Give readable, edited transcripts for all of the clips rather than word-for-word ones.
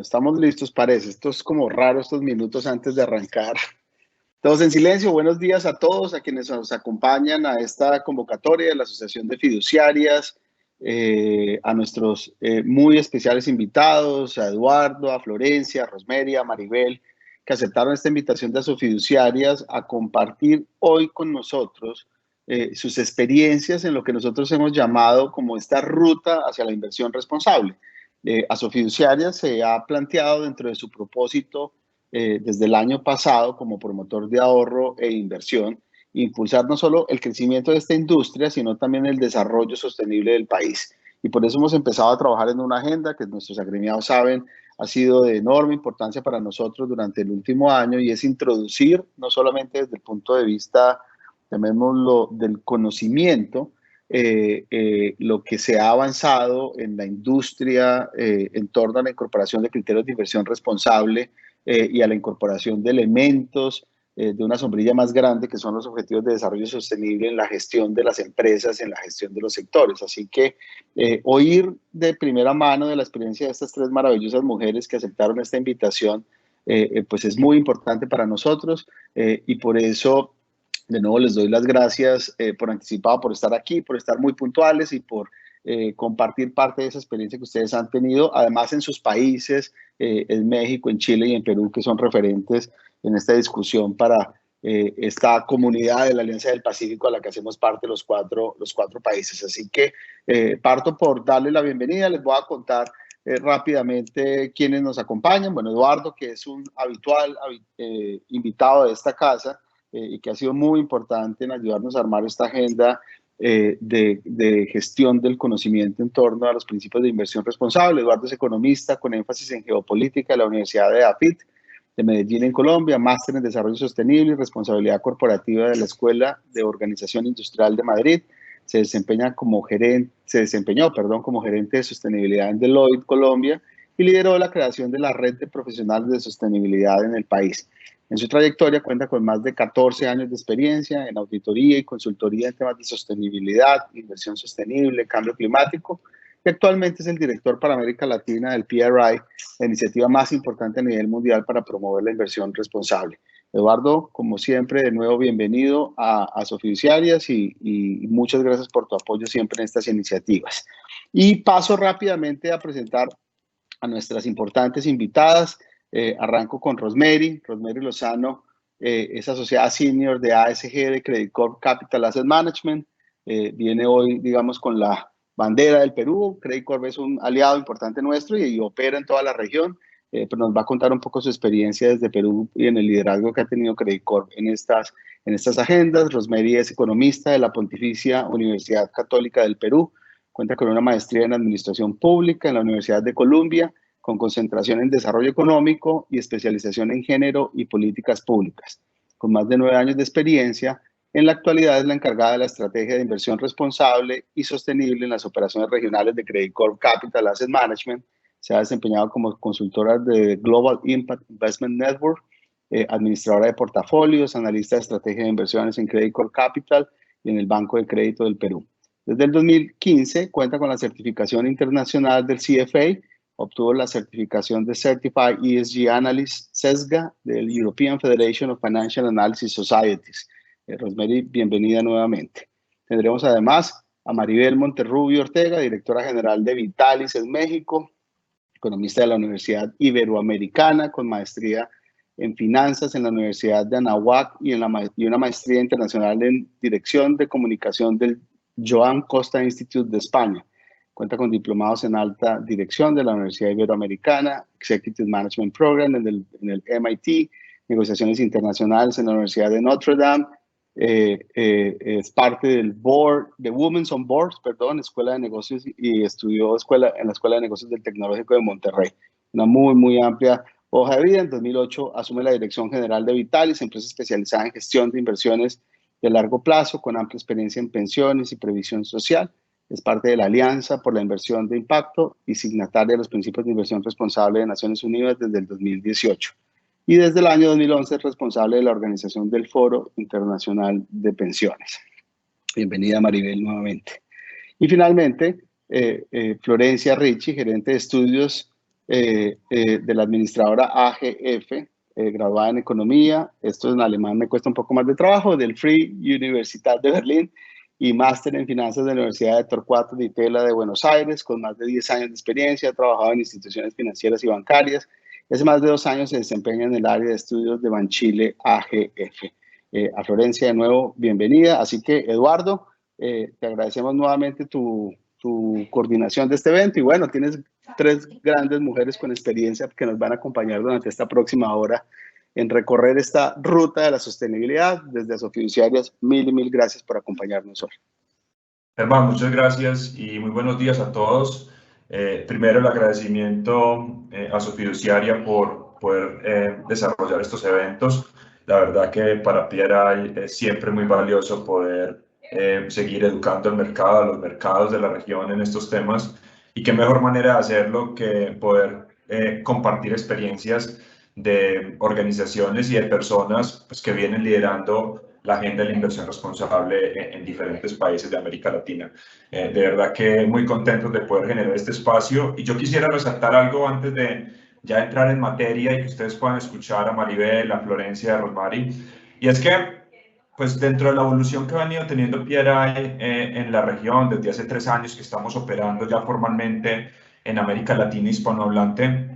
Estamos listos, parece. Esto es como raro estos minutos antes de arrancar. Todos en silencio. Buenos días a todos, a quienes nos acompañan a esta convocatoria de la Asociación de Fiduciarias, a nuestros muy especiales invitados, a Eduardo, a Florencia, a Rosmery, a Maribel, que aceptaron esta invitación de Asofiduciarias a compartir hoy con nosotros sus experiencias en lo que nosotros hemos llamado como esta ruta hacia la inversión responsable. Asofiduciarias se ha planteado dentro de su propósito desde el año pasado como promotor de ahorro e inversión, impulsar no solo el crecimiento de esta industria, sino también el desarrollo sostenible del país. Y por eso hemos empezado a trabajar en una agenda que nuestros agremiados saben ha sido de enorme importancia para nosotros durante el último año, y es introducir, no solamente desde el punto de vista, llamémoslo, del conocimiento, lo que se ha avanzado en la industria en torno a la incorporación de criterios de inversión responsable y a la incorporación de elementos de una sombrilla más grande, que son los objetivos de desarrollo sostenible en la gestión de las empresas, en la gestión de los sectores. Así que oír de primera mano de la experiencia de estas tres maravillosas mujeres que aceptaron esta invitación, pues es muy importante para nosotros, y por eso de nuevo les doy las gracias por anticipado, por estar aquí, por estar muy puntuales y por compartir parte de esa experiencia que ustedes han tenido, además en sus países, en México, en Chile y en Perú, que son referentes en esta discusión para esta comunidad de la Alianza del Pacífico a la que hacemos parte los cuatro países. Así que parto por darle la bienvenida. Les voy a contar rápidamente quiénes nos acompañan. Bueno, Eduardo, que es un habitual invitado de esta casa, y que ha sido muy importante en ayudarnos a armar esta agenda de gestión del conocimiento en torno a los principios de inversión responsable. Eduardo es economista con énfasis en geopolítica de la Universidad de AFIT de Medellín en Colombia, máster en desarrollo sostenible y responsabilidad corporativa de la Escuela de Organización Industrial de Madrid. Se desempeñó como gerente de sostenibilidad en Deloitte, Colombia, y lideró la creación de la red de profesionales de sostenibilidad en el país. En su trayectoria cuenta con más de 14 años de experiencia en auditoría y consultoría en temas de sostenibilidad, inversión sostenible, cambio climático, y actualmente es el director para América Latina del PRI, la iniciativa más importante a nivel mundial para promover la inversión responsable. Eduardo, como siempre, de nuevo bienvenido a Asofiduciarias y muchas gracias por tu apoyo siempre en estas iniciativas. Y paso rápidamente a presentar a nuestras importantes invitadas. Arranco con Rosmery Lozano, es asociada senior de ASG de Credit Corp Capital Asset Management. Viene hoy, digamos, con la bandera del Perú. Credit Corp es un aliado importante nuestro y opera en toda la región, pero nos va a contar un poco su experiencia desde Perú y en el liderazgo que ha tenido Credit Corp en estas agendas. Rosmery es economista de la Pontificia Universidad Católica del Perú. Cuenta con una maestría en Administración Pública en la Universidad de Columbia, con concentración en desarrollo económico y especialización en género y políticas públicas. Con más de 9 años de experiencia, en la actualidad es la encargada de la estrategia de inversión responsable y sostenible en las operaciones regionales de Credit Corp Capital Asset Management. Se ha desempeñado como consultora de Global Impact Investment Network, administradora de portafolios, analista de estrategia de inversiones en Credit Corp Capital y en el Banco de Crédito del Perú. Desde el 2015 cuenta con la certificación internacional del CFA. Obtuvo la certificación de Certified ESG Analyst CESGA del European Federation of Financial Analysis Societies. Rosmery, bienvenida nuevamente. Tendremos además a Maribel Monterrubio Ortega, directora general de Vitalis en México, economista de la Universidad Iberoamericana, con maestría en finanzas en la Universidad de Anáhuac y una maestría internacional en dirección de comunicación del Joan Costa Institute de España. Cuenta con diplomados en alta dirección de la Universidad Iberoamericana, Executive Management Program en el MIT, negociaciones internacionales en la Universidad de Notre Dame. Es parte del board, de Women's on Boards, Escuela de Negocios, y estudió en la Escuela de Negocios del Tecnológico de Monterrey. Una muy amplia hoja de vida. En 2008 asume la dirección general de Vitalis, empresa especializada en gestión de inversiones de largo plazo, con amplia experiencia en pensiones y previsión social. Es parte de la Alianza por la Inversión de Impacto y signataria de los Principios de Inversión Responsable de Naciones Unidas desde el 2018. Y desde el año 2011 es responsable de la organización del Foro Internacional de Pensiones. Bienvenida, Maribel, nuevamente. Y finalmente, Florencia Ricci, gerente de estudios de la administradora AGF, graduada en Economía. Esto en alemán me cuesta un poco más de trabajo, del Free Universität de Berlín, y máster en Finanzas de la Universidad de Torcuato Di Tella de Buenos Aires, con más de 10 años de experiencia. Ha trabajado en instituciones financieras y bancarias. Hace más de 2 años se desempeña en el área de estudios de Banchile AGF. A Florencia, de nuevo, bienvenida. Así que, Eduardo, te agradecemos nuevamente tu coordinación de este evento. Y bueno, tienes 3 grandes mujeres con experiencia que nos van a acompañar durante esta próxima hora en recorrer esta ruta de la sostenibilidad. Desde Asofiduciarias, mil y mil gracias por acompañarnos hoy. Germán, muchas gracias y muy buenos días a todos. Primero, el agradecimiento a Asofiduciaria por poder desarrollar estos eventos. La verdad que para PRI es siempre muy valioso poder seguir educando al mercado, a los mercados de la región en estos temas. Y qué mejor manera de hacerlo que poder compartir experiencias de organizaciones y de personas pues, que vienen liderando la agenda de la inversión responsable en diferentes países de América Latina. De verdad que muy contentos de poder generar este espacio. Y yo quisiera resaltar algo antes de ya entrar en materia y que ustedes puedan escuchar a Maribel, a Florencia, a Rosmary. Y es que, pues dentro de la evolución que ha venido teniendo PRI en la región, desde hace 3 años que estamos operando ya formalmente en América Latina hispanohablante,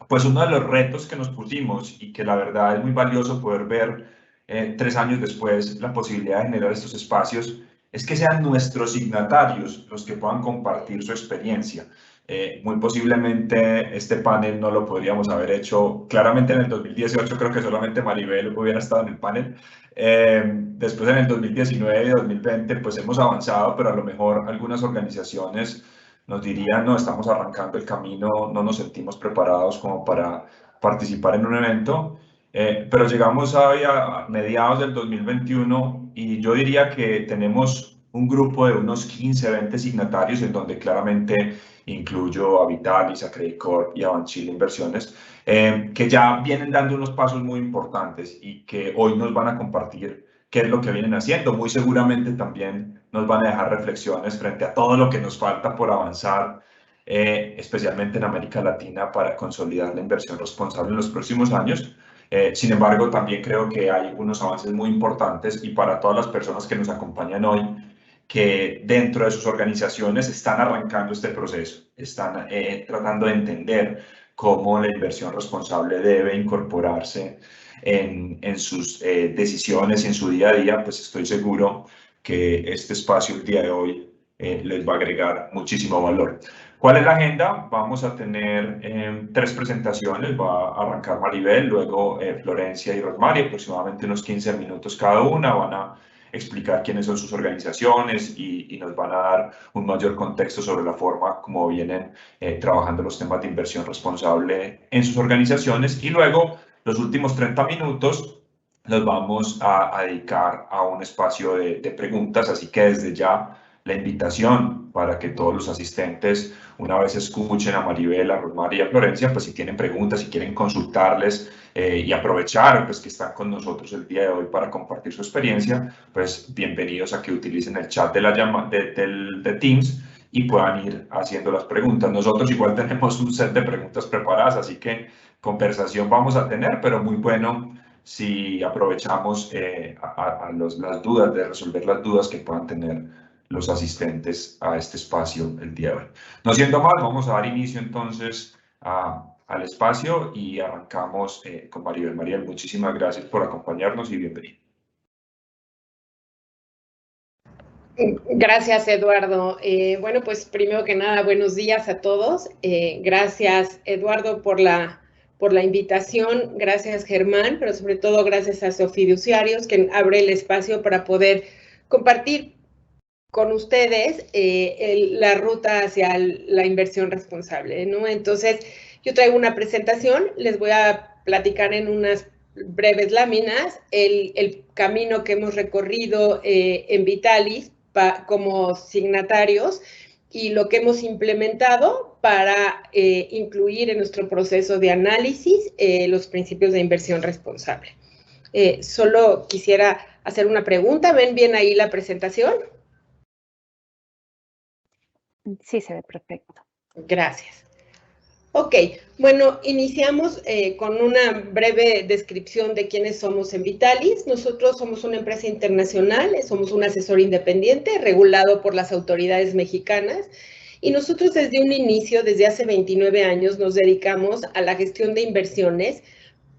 pues uno de los retos que nos pusimos y que la verdad es muy valioso poder ver 3 años después la posibilidad de generar estos espacios es que sean nuestros signatarios los que puedan compartir su experiencia. Muy posiblemente este panel no lo podríamos haber hecho claramente en el 2018, creo que solamente Maribel hubiera estado en el panel. Después en el 2019 y 2020 pues hemos avanzado, pero a lo mejor algunas organizaciones nos dirían, no, estamos arrancando el camino, no nos sentimos preparados como para participar en un evento. Pero llegamos a mediados del 2021 y yo diría que tenemos un grupo de unos 15, 20 signatarios en donde claramente incluyo a Vitalis, a Credit Corp y a Banchile Inversiones, que ya vienen dando unos pasos muy importantes y que hoy nos van a compartir qué es lo que vienen haciendo. Muy seguramente también nos van a dejar reflexiones frente a todo lo que nos falta por avanzar, especialmente en América Latina, para consolidar la inversión responsable en los próximos años. Sin embargo, también creo que hay unos avances muy importantes y para todas las personas que nos acompañan hoy, que dentro de sus organizaciones están arrancando este proceso, están tratando de entender cómo la inversión responsable debe incorporarse en sus decisiones y en su día a día, pues estoy seguro que este espacio el día de hoy les va a agregar muchísimo valor. ¿Cuál es la agenda? Vamos a tener 3 presentaciones, va a arrancar Maribel, luego Florencia y Rosmary, aproximadamente unos 15 minutos cada una, van a explicar quiénes son sus organizaciones y nos van a dar un mayor contexto sobre la forma como vienen trabajando los temas de inversión responsable en sus organizaciones y luego los últimos 30 minutos los vamos a dedicar a un espacio de preguntas, así que desde ya la invitación para que todos los asistentes, una vez escuchen a Maribel, a Rosmary y a Florencia, pues si tienen preguntas, si quieren consultarles y aprovechar pues, que están con nosotros el día de hoy para compartir su experiencia, pues bienvenidos a que utilicen el chat de Teams y puedan ir haciendo las preguntas. Nosotros igual tenemos un set de preguntas preparadas, así que conversación vamos a tener, pero muy bueno si aprovechamos las dudas, de resolver las dudas que puedan tener los asistentes a este espacio el día de hoy. No siendo más, vamos a dar inicio entonces al espacio y arrancamos con Maribel. Maribel, muchísimas gracias por acompañarnos y bienvenido. Gracias, Eduardo. Bueno, pues primero que nada, buenos días a todos. Gracias, Eduardo, por la invitación. Gracias, Germán, pero sobre todo gracias a Asofiduciarios, que abre el espacio para poder compartir con ustedes la ruta hacia la inversión responsable, ¿no? Entonces, yo traigo una presentación, les voy a platicar en unas breves láminas el camino que hemos recorrido en Vitalis como signatarios y lo que hemos implementado para incluir en nuestro proceso de análisis los principios de inversión responsable. Solo quisiera hacer una pregunta. ¿Ven bien ahí la presentación? Sí, se ve perfecto. Gracias. Ok, bueno, iniciamos con una breve descripción de quiénes somos en Vitalis. Nosotros somos una empresa internacional, somos un asesor independiente regulado por las autoridades mexicanas y nosotros desde un inicio, desde hace 29 años, nos dedicamos a la gestión de inversiones,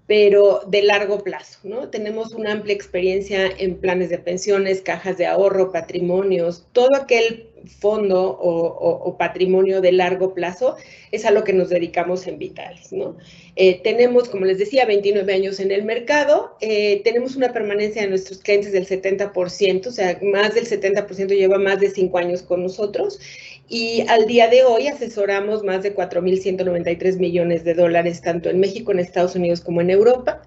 pero de largo plazo, ¿no? Tenemos una amplia experiencia en planes de pensiones, cajas de ahorro, patrimonios, todo aquel fondo o patrimonio de largo plazo es a lo que nos dedicamos en Vitalis, ¿no? Tenemos, como les decía, 29 años en el mercado, tenemos una permanencia de nuestros clientes del 70%, o sea, más del 70% lleva más de 5 años con nosotros, y al día de hoy asesoramos más de 4.193 millones de dólares, tanto en México, en Estados Unidos como en Europa.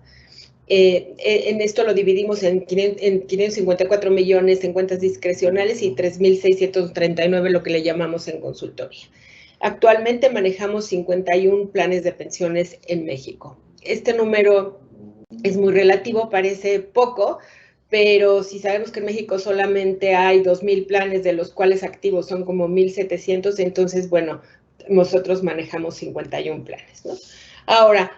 En esto lo dividimos en 554 millones en cuentas discrecionales y 3.639 lo que le llamamos en consultoría. Actualmente manejamos 51 planes de pensiones en México. Este número es muy relativo, parece poco, pero si sabemos que en México solamente hay 2.000 planes, de los cuales activos son como 1.700, entonces, bueno, nosotros manejamos 51 planes, ¿no? Ahora,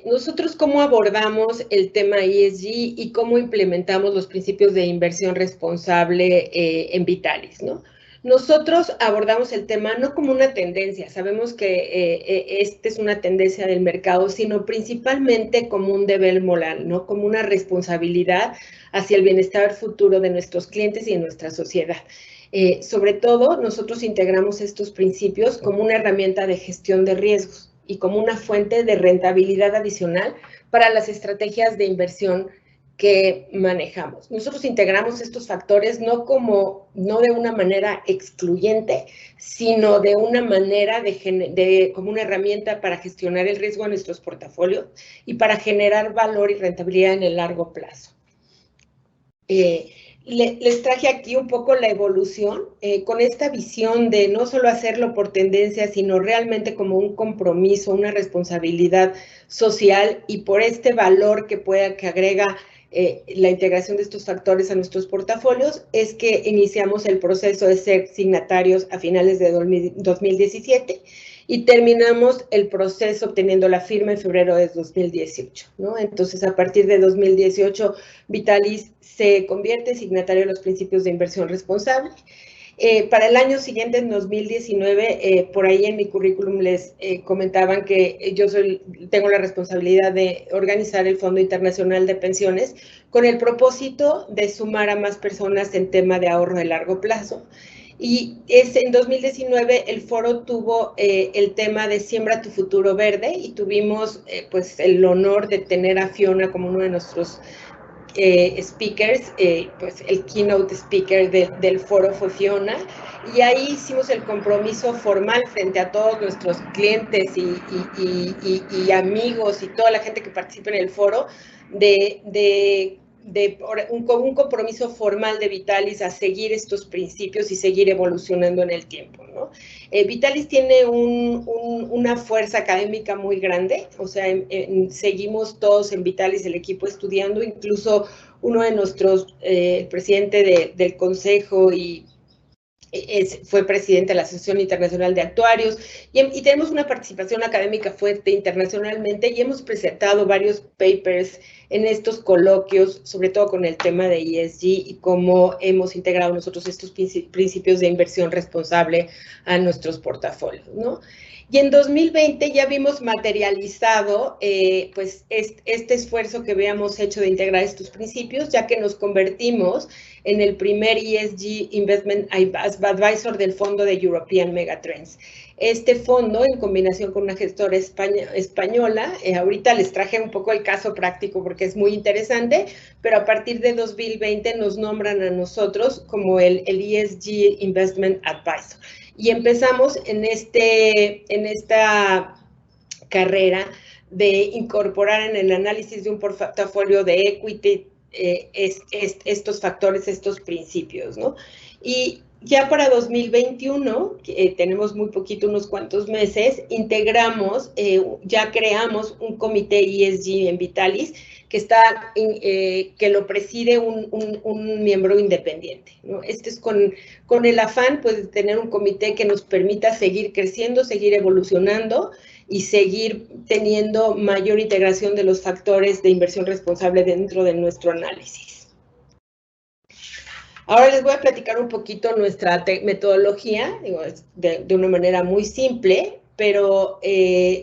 nosotros cómo abordamos el tema ESG y cómo implementamos los principios de inversión responsable en Vitalis, ¿no? Nosotros abordamos el tema no como una tendencia, sabemos que esta es una tendencia del mercado, sino principalmente como un deber moral, ¿no? Como una responsabilidad hacia el bienestar futuro de nuestros clientes y de nuestra sociedad. Sobre todo, nosotros integramos estos principios como una herramienta de gestión de riesgos y como una fuente de rentabilidad adicional para las estrategias de inversión que manejamos. Nosotros integramos estos factores no de una manera excluyente, sino de una manera como una herramienta para gestionar el riesgo de nuestros portafolios y para generar valor y rentabilidad en el largo plazo. Les traje aquí un poco la evolución con esta visión de no solo hacerlo por tendencia, sino realmente como un compromiso, una responsabilidad social y por este valor que agrega la integración de estos factores a nuestros portafolios, es que iniciamos el proceso de ser signatarios a finales de 2017 y terminamos el proceso obteniendo la firma en febrero de 2018, ¿no? Entonces, a partir de 2018, Vitalis se convierte en signatario de los principios de inversión responsable. Para el año siguiente, en 2019, por ahí en mi currículum les comentaban que yo tengo la responsabilidad de organizar el Fondo Internacional de Pensiones con el propósito de sumar a más personas en tema de ahorro de largo plazo. Y en 2019 el foro tuvo el tema de Siembra tu futuro verde y tuvimos pues el honor de tener a Fiona como uno de nuestros speakers, pues el keynote speaker del foro fue Fiona, y ahí hicimos el compromiso formal frente a todos nuestros clientes y amigos y toda la gente que participa en el foro de un compromiso formal de Vitalis a seguir estos principios y seguir evolucionando en el tiempo, ¿no? Vitalis tiene una fuerza académica muy grande, o sea, seguimos todos en Vitalis, el equipo estudiando, incluso uno de nuestros, el presidente del consejo fue presidente de la Asociación Internacional de Actuarios y tenemos una participación académica fuerte internacionalmente y hemos presentado varios papers en estos coloquios, sobre todo con el tema de ESG y cómo hemos integrado nosotros estos principios de inversión responsable a nuestros portafolios, ¿no? Y en 2020 ya vimos materializado pues este esfuerzo que habíamos hecho de integrar estos principios, ya que nos convertimos en el primer ESG Investment Advisor del fondo de European Megatrends. Este fondo, en combinación con una gestora española, ahorita les traje un poco el caso práctico porque es muy interesante, pero a partir de 2020 nos nombran a nosotros como el ESG Investment Advisor. Y empezamos en esta carrera de incorporar en el análisis de un portafolio de equity estos factores, estos principios, ¿no? Y ya para 2021, tenemos muy poquito, unos cuantos meses, ya creamos un comité ESG en Vitalis que lo preside un miembro independiente, ¿no? Este es con el afán, pues, de tener un comité que nos permita seguir creciendo, seguir evolucionando y seguir teniendo mayor integración de los factores de inversión responsable dentro de nuestro análisis. Ahora les voy a platicar un poquito nuestra metodología, digo, de una manera muy simple, pero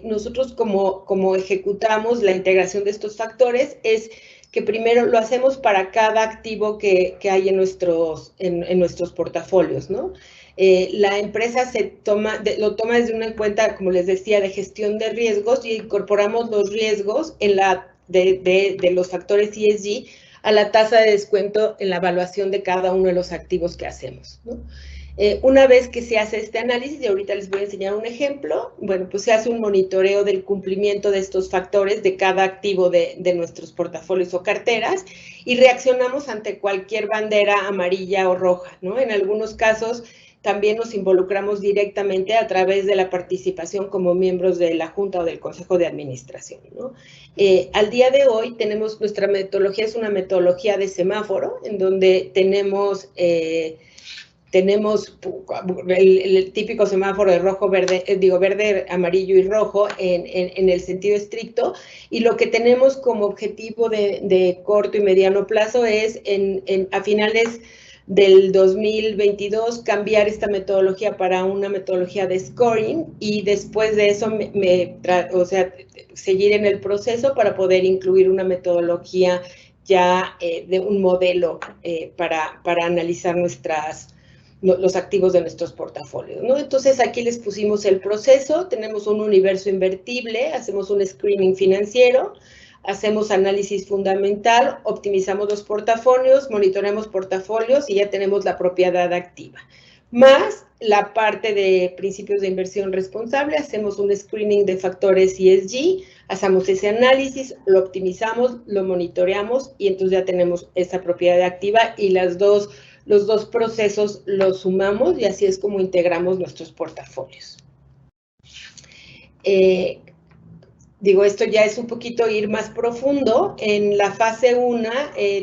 nosotros como ejecutamos la integración de estos factores es que primero lo hacemos para cada activo que hay en nuestros portafolios, ¿no? La empresa lo toma desde una cuenta, como les decía, de gestión de riesgos y incorporamos los riesgos de los factores ESG a la tasa de descuento en la evaluación de cada uno de los activos que hacemos, ¿no? Una vez que se hace este análisis, y ahorita les voy a enseñar un ejemplo, bueno, pues se hace un monitoreo del cumplimiento de estos factores de cada activo de nuestros portafolios o carteras y reaccionamos ante cualquier bandera amarilla o roja, ¿no? En algunos casos también nos involucramos directamente a través de la participación como miembros de la Junta o del Consejo de Administración, ¿no? Al día de hoy nuestra metodología es una metodología de semáforo, en donde tenemos el típico semáforo de rojo, verde, verde, amarillo y rojo en el sentido estricto, y lo que tenemos como objetivo de corto y mediano plazo es a finales del 2022 cambiar esta metodología para una metodología de scoring y después de eso seguir en el proceso para poder incluir una metodología ya de un modelo para analizar los activos de nuestros portafolios, ¿no? Entonces, aquí les pusimos el proceso, tenemos un universo invertible, hacemos un screening financiero, hacemos análisis fundamental, optimizamos los portafolios, monitoreamos portafolios y ya tenemos la propiedad activa. Más la parte de principios de inversión responsable, hacemos un screening de factores ESG, hacemos ese análisis, lo optimizamos, lo monitoreamos y entonces ya tenemos esa propiedad activa y los dos procesos los sumamos y así es como integramos nuestros portafolios. Esto ya es un poquito ir más profundo. En la fase 1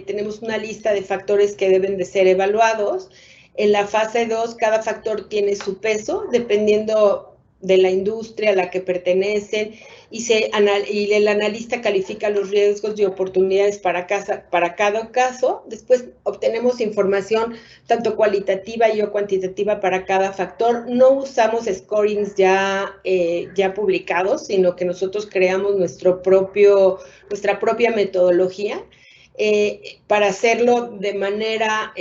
tenemos una lista de factores que deben de ser evaluados. En la fase 2, cada factor tiene su peso, dependiendo de la industria a la que pertenecen, y el analista califica los riesgos y oportunidades para cada caso. Después obtenemos información tanto cualitativa y o cuantitativa para cada factor. No usamos scorings ya publicados, sino que nosotros creamos nuestra propia metodología para hacerlo de manera,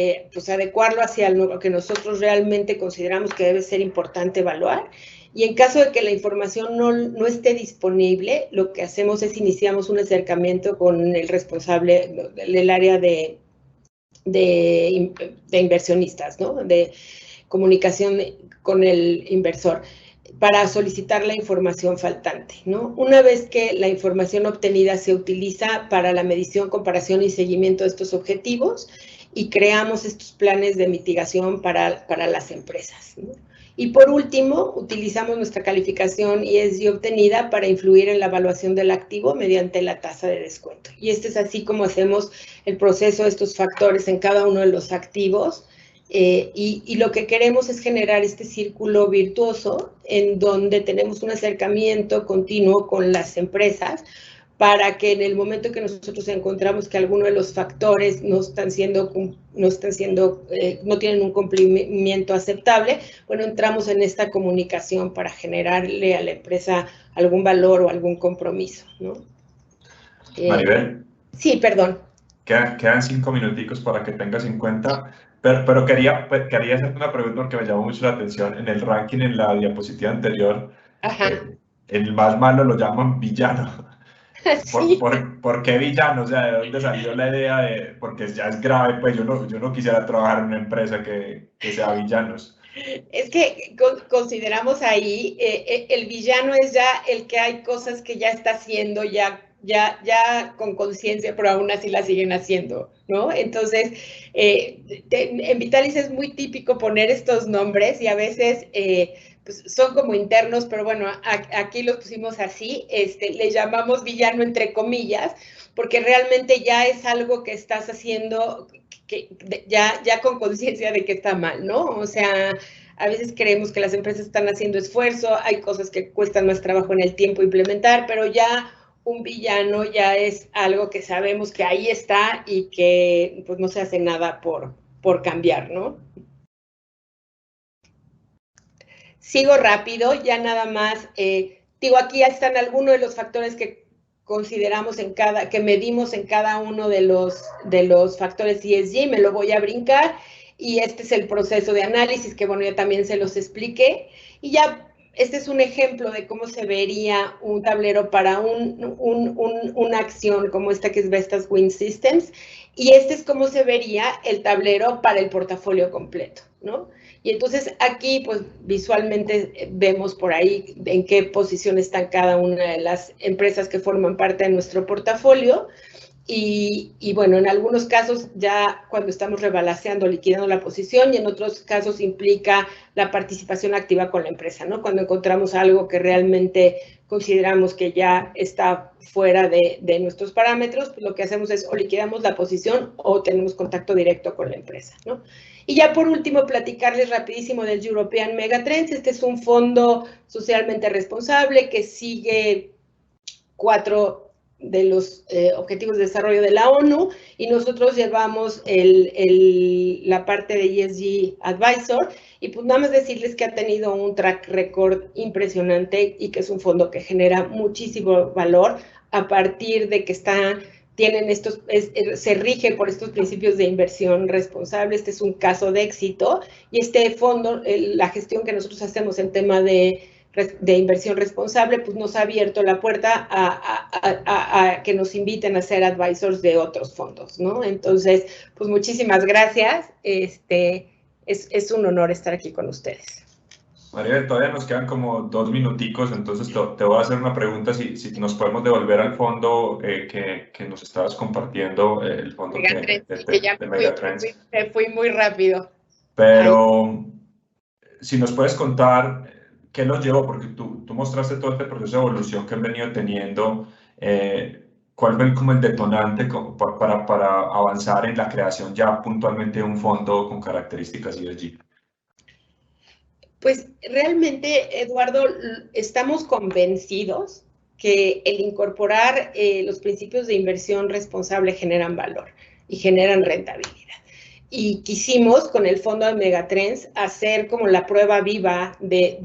adecuarlo hacia lo que nosotros realmente consideramos que debe ser importante evaluar. Y en caso de que la información no esté disponible, lo que hacemos es iniciamos un acercamiento con el responsable del área de inversionistas, ¿no? De comunicación con el inversor, para solicitar la información faltante, ¿no? Una vez que la información obtenida se utiliza para la medición, comparación y seguimiento de estos objetivos y creamos estos planes de mitigación para las empresas, ¿no? Y por último, utilizamos nuestra calificación ESG obtenida para influir en la evaluación del activo mediante la tasa de descuento. Y este es así como hacemos el proceso de estos factores en cada uno de los activos. Y lo que queremos es generar este círculo virtuoso en donde tenemos un acercamiento continuo con las empresas para que en el momento que nosotros encontramos que alguno de los factores no tienen un cumplimiento aceptable, bueno, entramos en esta comunicación para generarle a la empresa algún valor o algún compromiso, ¿no? Maribel. Sí, perdón. Quedan 5 minuticos para que tengas en cuenta, pero quería hacerte una pregunta porque me llamó mucho la atención. En el ranking, en la diapositiva anterior, el más malo lo llaman villano. Sí. ¿Por qué villano? O sea, ¿de dónde salió la idea de...? Porque ya es grave, pues yo no quisiera trabajar en una empresa que sea villanos. Es que consideramos ahí, el villano es ya el que hay cosas que ya está haciendo, ya ya con conciencia, pero aún así la siguen haciendo, ¿no? Entonces, en Vitalis es muy típico poner estos nombres y a veces pues son como internos, pero bueno, aquí los pusimos así, le llamamos villano entre comillas, porque realmente ya es algo que estás haciendo ya con conciencia de que está mal, ¿no? O sea, a veces creemos que las empresas están haciendo esfuerzo, hay cosas que cuestan más trabajo en el tiempo implementar, pero ya un villano ya es algo que sabemos que ahí está y que pues no se hace nada por cambiar, ¿no? Sigo rápido, ya nada más, digo, aquí ya están algunos de los factores que consideramos que medimos en cada uno de los factores ESG, me lo voy a brincar, y este es el proceso de análisis, que bueno, ya también se los expliqué, y ya este es un ejemplo de cómo se vería un tablero para una acción como esta que es Vestas Wind Systems, y este es cómo se vería el tablero para el portafolio completo, ¿no? Y entonces aquí, pues visualmente vemos por ahí en qué posición están cada una de las empresas que forman parte de nuestro portafolio. Y bueno, en algunos casos ya cuando estamos rebalanceando, liquidando la posición, y en otros casos implica la participación activa con la empresa, ¿no? Cuando encontramos algo que realmente consideramos que ya está fuera de nuestros parámetros, pues lo que hacemos es o liquidamos la posición o tenemos contacto directo con la empresa, ¿no? Y ya por último, platicarles rapidísimo del European Megatrends. Este es un fondo socialmente responsable que sigue 4 de los Objetivos de Desarrollo de la ONU, y nosotros llevamos la parte de ESG Advisor, y pues nada más decirles que ha tenido un track record impresionante y que es un fondo que genera muchísimo valor a partir de que se rige por estos principios de inversión responsable. Este es un caso de éxito, y este fondo, la gestión que nosotros hacemos en tema de inversión responsable, pues nos ha abierto la puerta a que nos inviten a ser advisors de otros fondos, ¿no? Entonces, pues muchísimas gracias. Es un honor estar aquí con ustedes. Maribel, todavía nos quedan como 2 minuticos, entonces te voy a hacer una pregunta, si nos podemos devolver al fondo que nos estabas compartiendo, el fondo de Megatrends. Fui muy rápido. Pero si nos puedes contar qué los llevó, porque tú mostraste todo este proceso de evolución que han venido teniendo, ¿cuál fue como el detonante para avanzar en la creación ya puntualmente de un fondo con características ESG? Pues realmente, Eduardo, estamos convencidos que el incorporar los principios de inversión responsable generan valor y generan rentabilidad. Y quisimos, con el fondo de Megatrends, hacer como la prueba viva de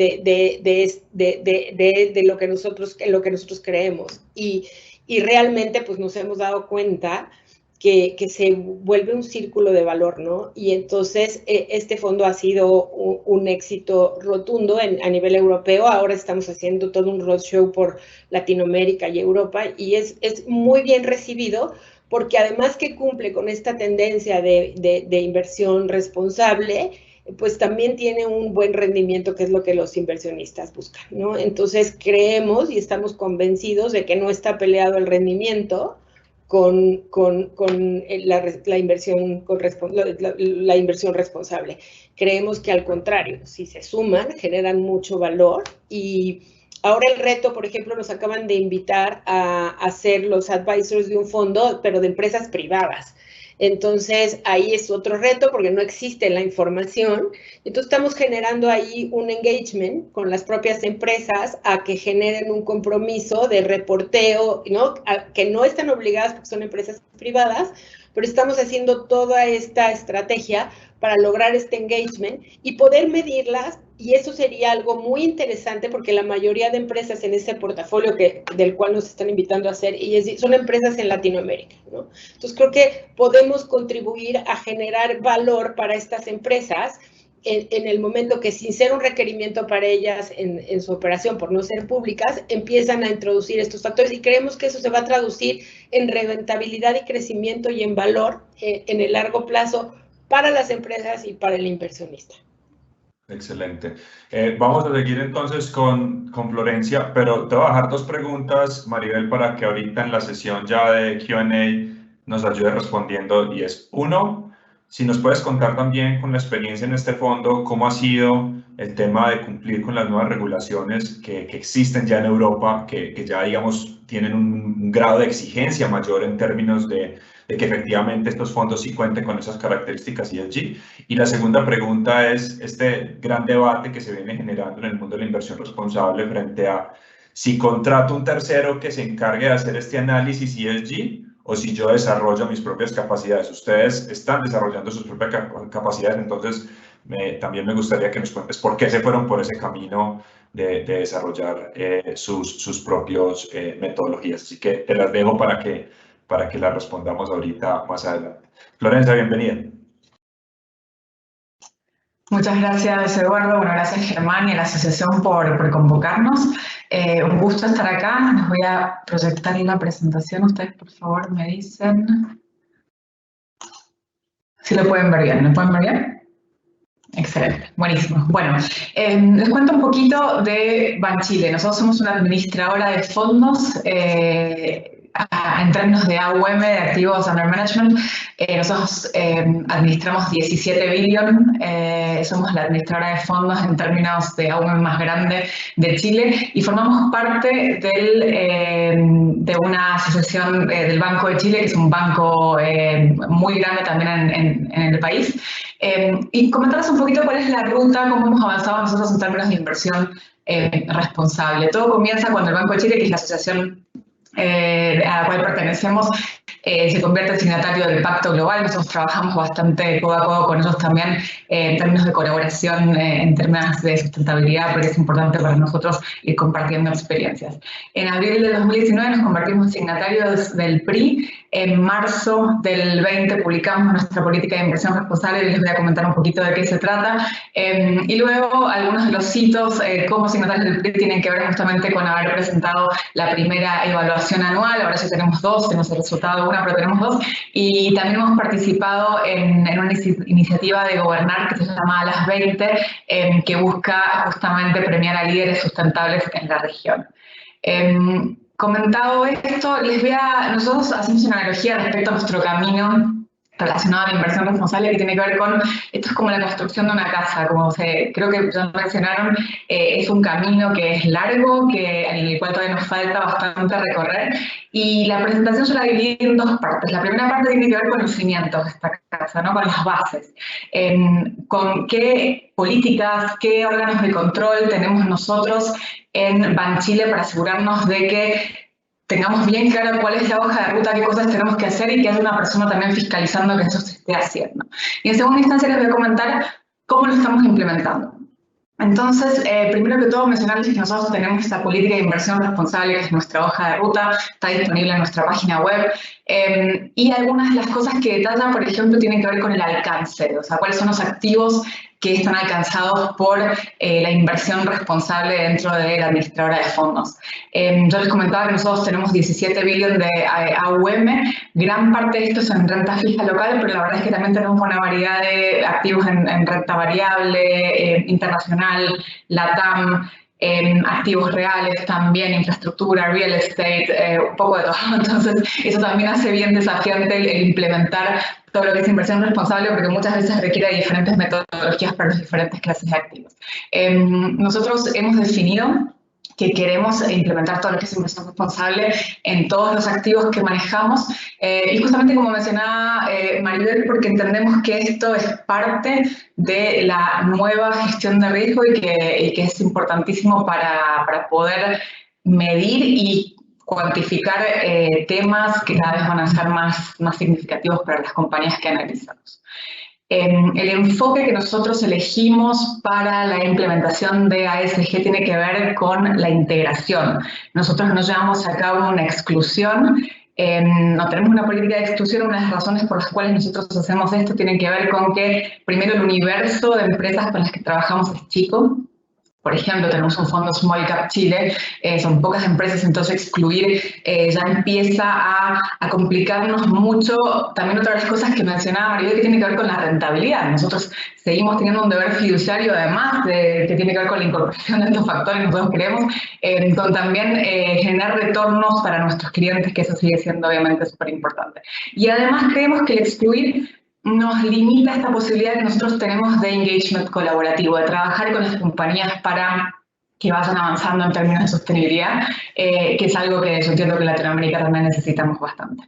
lo que nosotros creemos. Y realmente, pues nos hemos dado cuenta que se vuelve un círculo de valor, ¿no? Y entonces este fondo ha sido un éxito rotundo a nivel europeo. Ahora estamos haciendo todo un roadshow por Latinoamérica y Europa, y es muy bien recibido, porque además que cumple con esta tendencia de inversión responsable, pues también tiene un buen rendimiento, que es lo que los inversionistas buscan, ¿no? Entonces creemos y estamos convencidos de que no está peleado el rendimiento con la inversión responsable. Creemos que al contrario, si se suman, generan mucho valor. Y ahora el reto, por ejemplo, nos acaban de invitar a ser los advisors de un fondo, pero de empresas privadas. Entonces, ahí es otro reto porque no existe la información. Entonces, estamos generando ahí un engagement con las propias empresas a que generen un compromiso de reporteo, ¿no? Que no están obligadas porque son empresas privadas, pero estamos haciendo toda esta estrategia para lograr este engagement y poder medirlas, y eso sería algo muy interesante porque la mayoría de empresas en ese portafolio del cual nos están invitando a hacer son empresas en Latinoamérica, ¿no? Entonces creo que podemos contribuir a generar valor para estas empresas en el momento que, sin ser un requerimiento para ellas en su operación por no ser públicas, empiezan a introducir estos factores, y creemos que eso se va a traducir en rentabilidad y crecimiento y en valor en el largo plazo para las empresas y para el inversionista. Excelente. Vamos a seguir entonces con Florencia, pero te voy a dejar dos preguntas, Maribel, para que ahorita en la sesión ya de Q&A nos ayude respondiendo. Y es, uno, si nos puedes contar también con la experiencia en este fondo, cómo ha sido el tema de cumplir con las nuevas regulaciones que existen ya en Europa, que ya, digamos, tienen un grado de exigencia mayor en términos de que efectivamente estos fondos sí cuenten con esas características ESG. Y la segunda pregunta es este gran debate que se viene generando en el mundo de la inversión responsable frente a si contrato un tercero que se encargue de hacer este análisis ESG o si yo desarrollo mis propias capacidades. Ustedes están desarrollando sus propias capacidades, entonces también me gustaría que nos cuentes por qué se fueron por ese camino de desarrollar sus propias metodologías. Así que te las dejo para que las respondamos ahorita más adelante. Florencia, bienvenida. Muchas gracias, Eduardo. Bueno, gracias, Germán, y a la asociación por convocarnos. Un gusto estar acá. Les voy a proyectar la presentación. Ustedes, por favor, me dicen si lo pueden ver bien. ¿Lo pueden ver bien? Excelente, buenísimo. Bueno, les cuento un poquito de Banchile. Nosotros somos una administradora de fondos en términos de AUM, de Activos Under Management. Nosotros administramos 17 billion, somos la administradora de fondos en términos de AUM más grande de Chile y formamos parte de una asociación del Banco de Chile, que es un banco muy grande también en el país. Y comentarles un poquito cuál es la ruta, cómo hemos avanzado nosotros en términos de inversión responsable. Todo comienza cuando el Banco de Chile, que es la asociación a la cual pertenecemos, se convierte en signatario del Pacto Global. Nosotros trabajamos bastante codo a codo con ellos también en términos de colaboración, en términos de sustentabilidad, porque es importante para nosotros ir compartiendo experiencias. En abril de 2019 nos convertimos en signatarios del PRI. En marzo del 20 publicamos nuestra política de inversión responsable y les voy a comentar un poquito de qué se trata. Y luego algunos de los hitos como signatarios del PRI tienen que ver justamente con haber presentado la primera evaluación anual. Ahora ya tenemos dos, tenemos el resultado de una, pero tenemos dos. Y también hemos participado en una iniciativa de gobernar que se llama A las 20, que busca justamente premiar a líderes sustentables en la región. Comentado esto, nosotros hacemos una analogía respecto a nuestro camino relacionado a la inversión responsable que tiene que ver con, esto es como la construcción de una casa, creo que ya mencionaron, es un camino que es largo, en el cual todavía nos falta bastante recorrer, y la presentación yo la dividí en dos partes. La primera parte tiene que ver con los cimientos de esta casa, ¿no? Con las bases, con qué políticas, qué órganos de control tenemos nosotros en Banchile para asegurarnos de que tengamos bien claro cuál es la hoja de ruta, qué cosas tenemos que hacer y que haya una persona también fiscalizando que eso se esté haciendo. Y en segunda instancia les voy a comentar cómo lo estamos implementando. Entonces, primero que todo, mencionarles que nosotros tenemos esta política de inversión responsable, que es nuestra hoja de ruta, está disponible en nuestra página web, y algunas de las cosas que detalla, por ejemplo, tienen que ver con el alcance, o sea, cuáles son los activos que están alcanzados por la inversión responsable dentro de la administradora de fondos. Yo les comentaba que nosotros tenemos 17 billion de AUM, gran parte de esto es en renta fija local, pero la verdad es que también tenemos una variedad de activos en renta variable, internacional, LATAM, activos reales también, infraestructura, real estate, un poco de todo. Entonces, eso también hace bien desafiante el implementar todo lo que es inversión responsable, porque muchas veces requiere diferentes metodologías para las diferentes clases de activos. Nosotros hemos definido que queremos implementar todo lo que es inversión responsable en todos los activos que manejamos, y justamente como mencionaba Maribel, porque entendemos que esto es parte de la nueva gestión de riesgo y que es importantísimo para poder medir y cuantificar temas que cada vez van a ser más significativos para las compañías que analizamos. El enfoque que nosotros elegimos para la implementación de ASG tiene que ver con la integración. Nosotros no llevamos a cabo una exclusión, no tenemos una política de exclusión. Una de las razones por las cuales nosotros hacemos esto tiene que ver con que, primero, el universo de empresas con las que trabajamos es chico. Por ejemplo, tenemos un fondo Small Cap Chile, son pocas empresas, entonces excluir ya empieza a complicarnos mucho. También otra de las cosas que mencionaba Maribel, que tiene que ver con la rentabilidad. Nosotros seguimos teniendo un deber fiduciario, además de que tiene que ver con la incorporación de estos factores, nosotros queremos, con también generar retornos para nuestros clientes, que eso sigue siendo obviamente súper importante. Y además creemos que el excluir nos limita esta posibilidad que nosotros tenemos de engagement colaborativo, de trabajar con las compañías para que vayan avanzando en términos de sostenibilidad, que es algo que yo entiendo que en Latinoamérica también necesitamos bastante.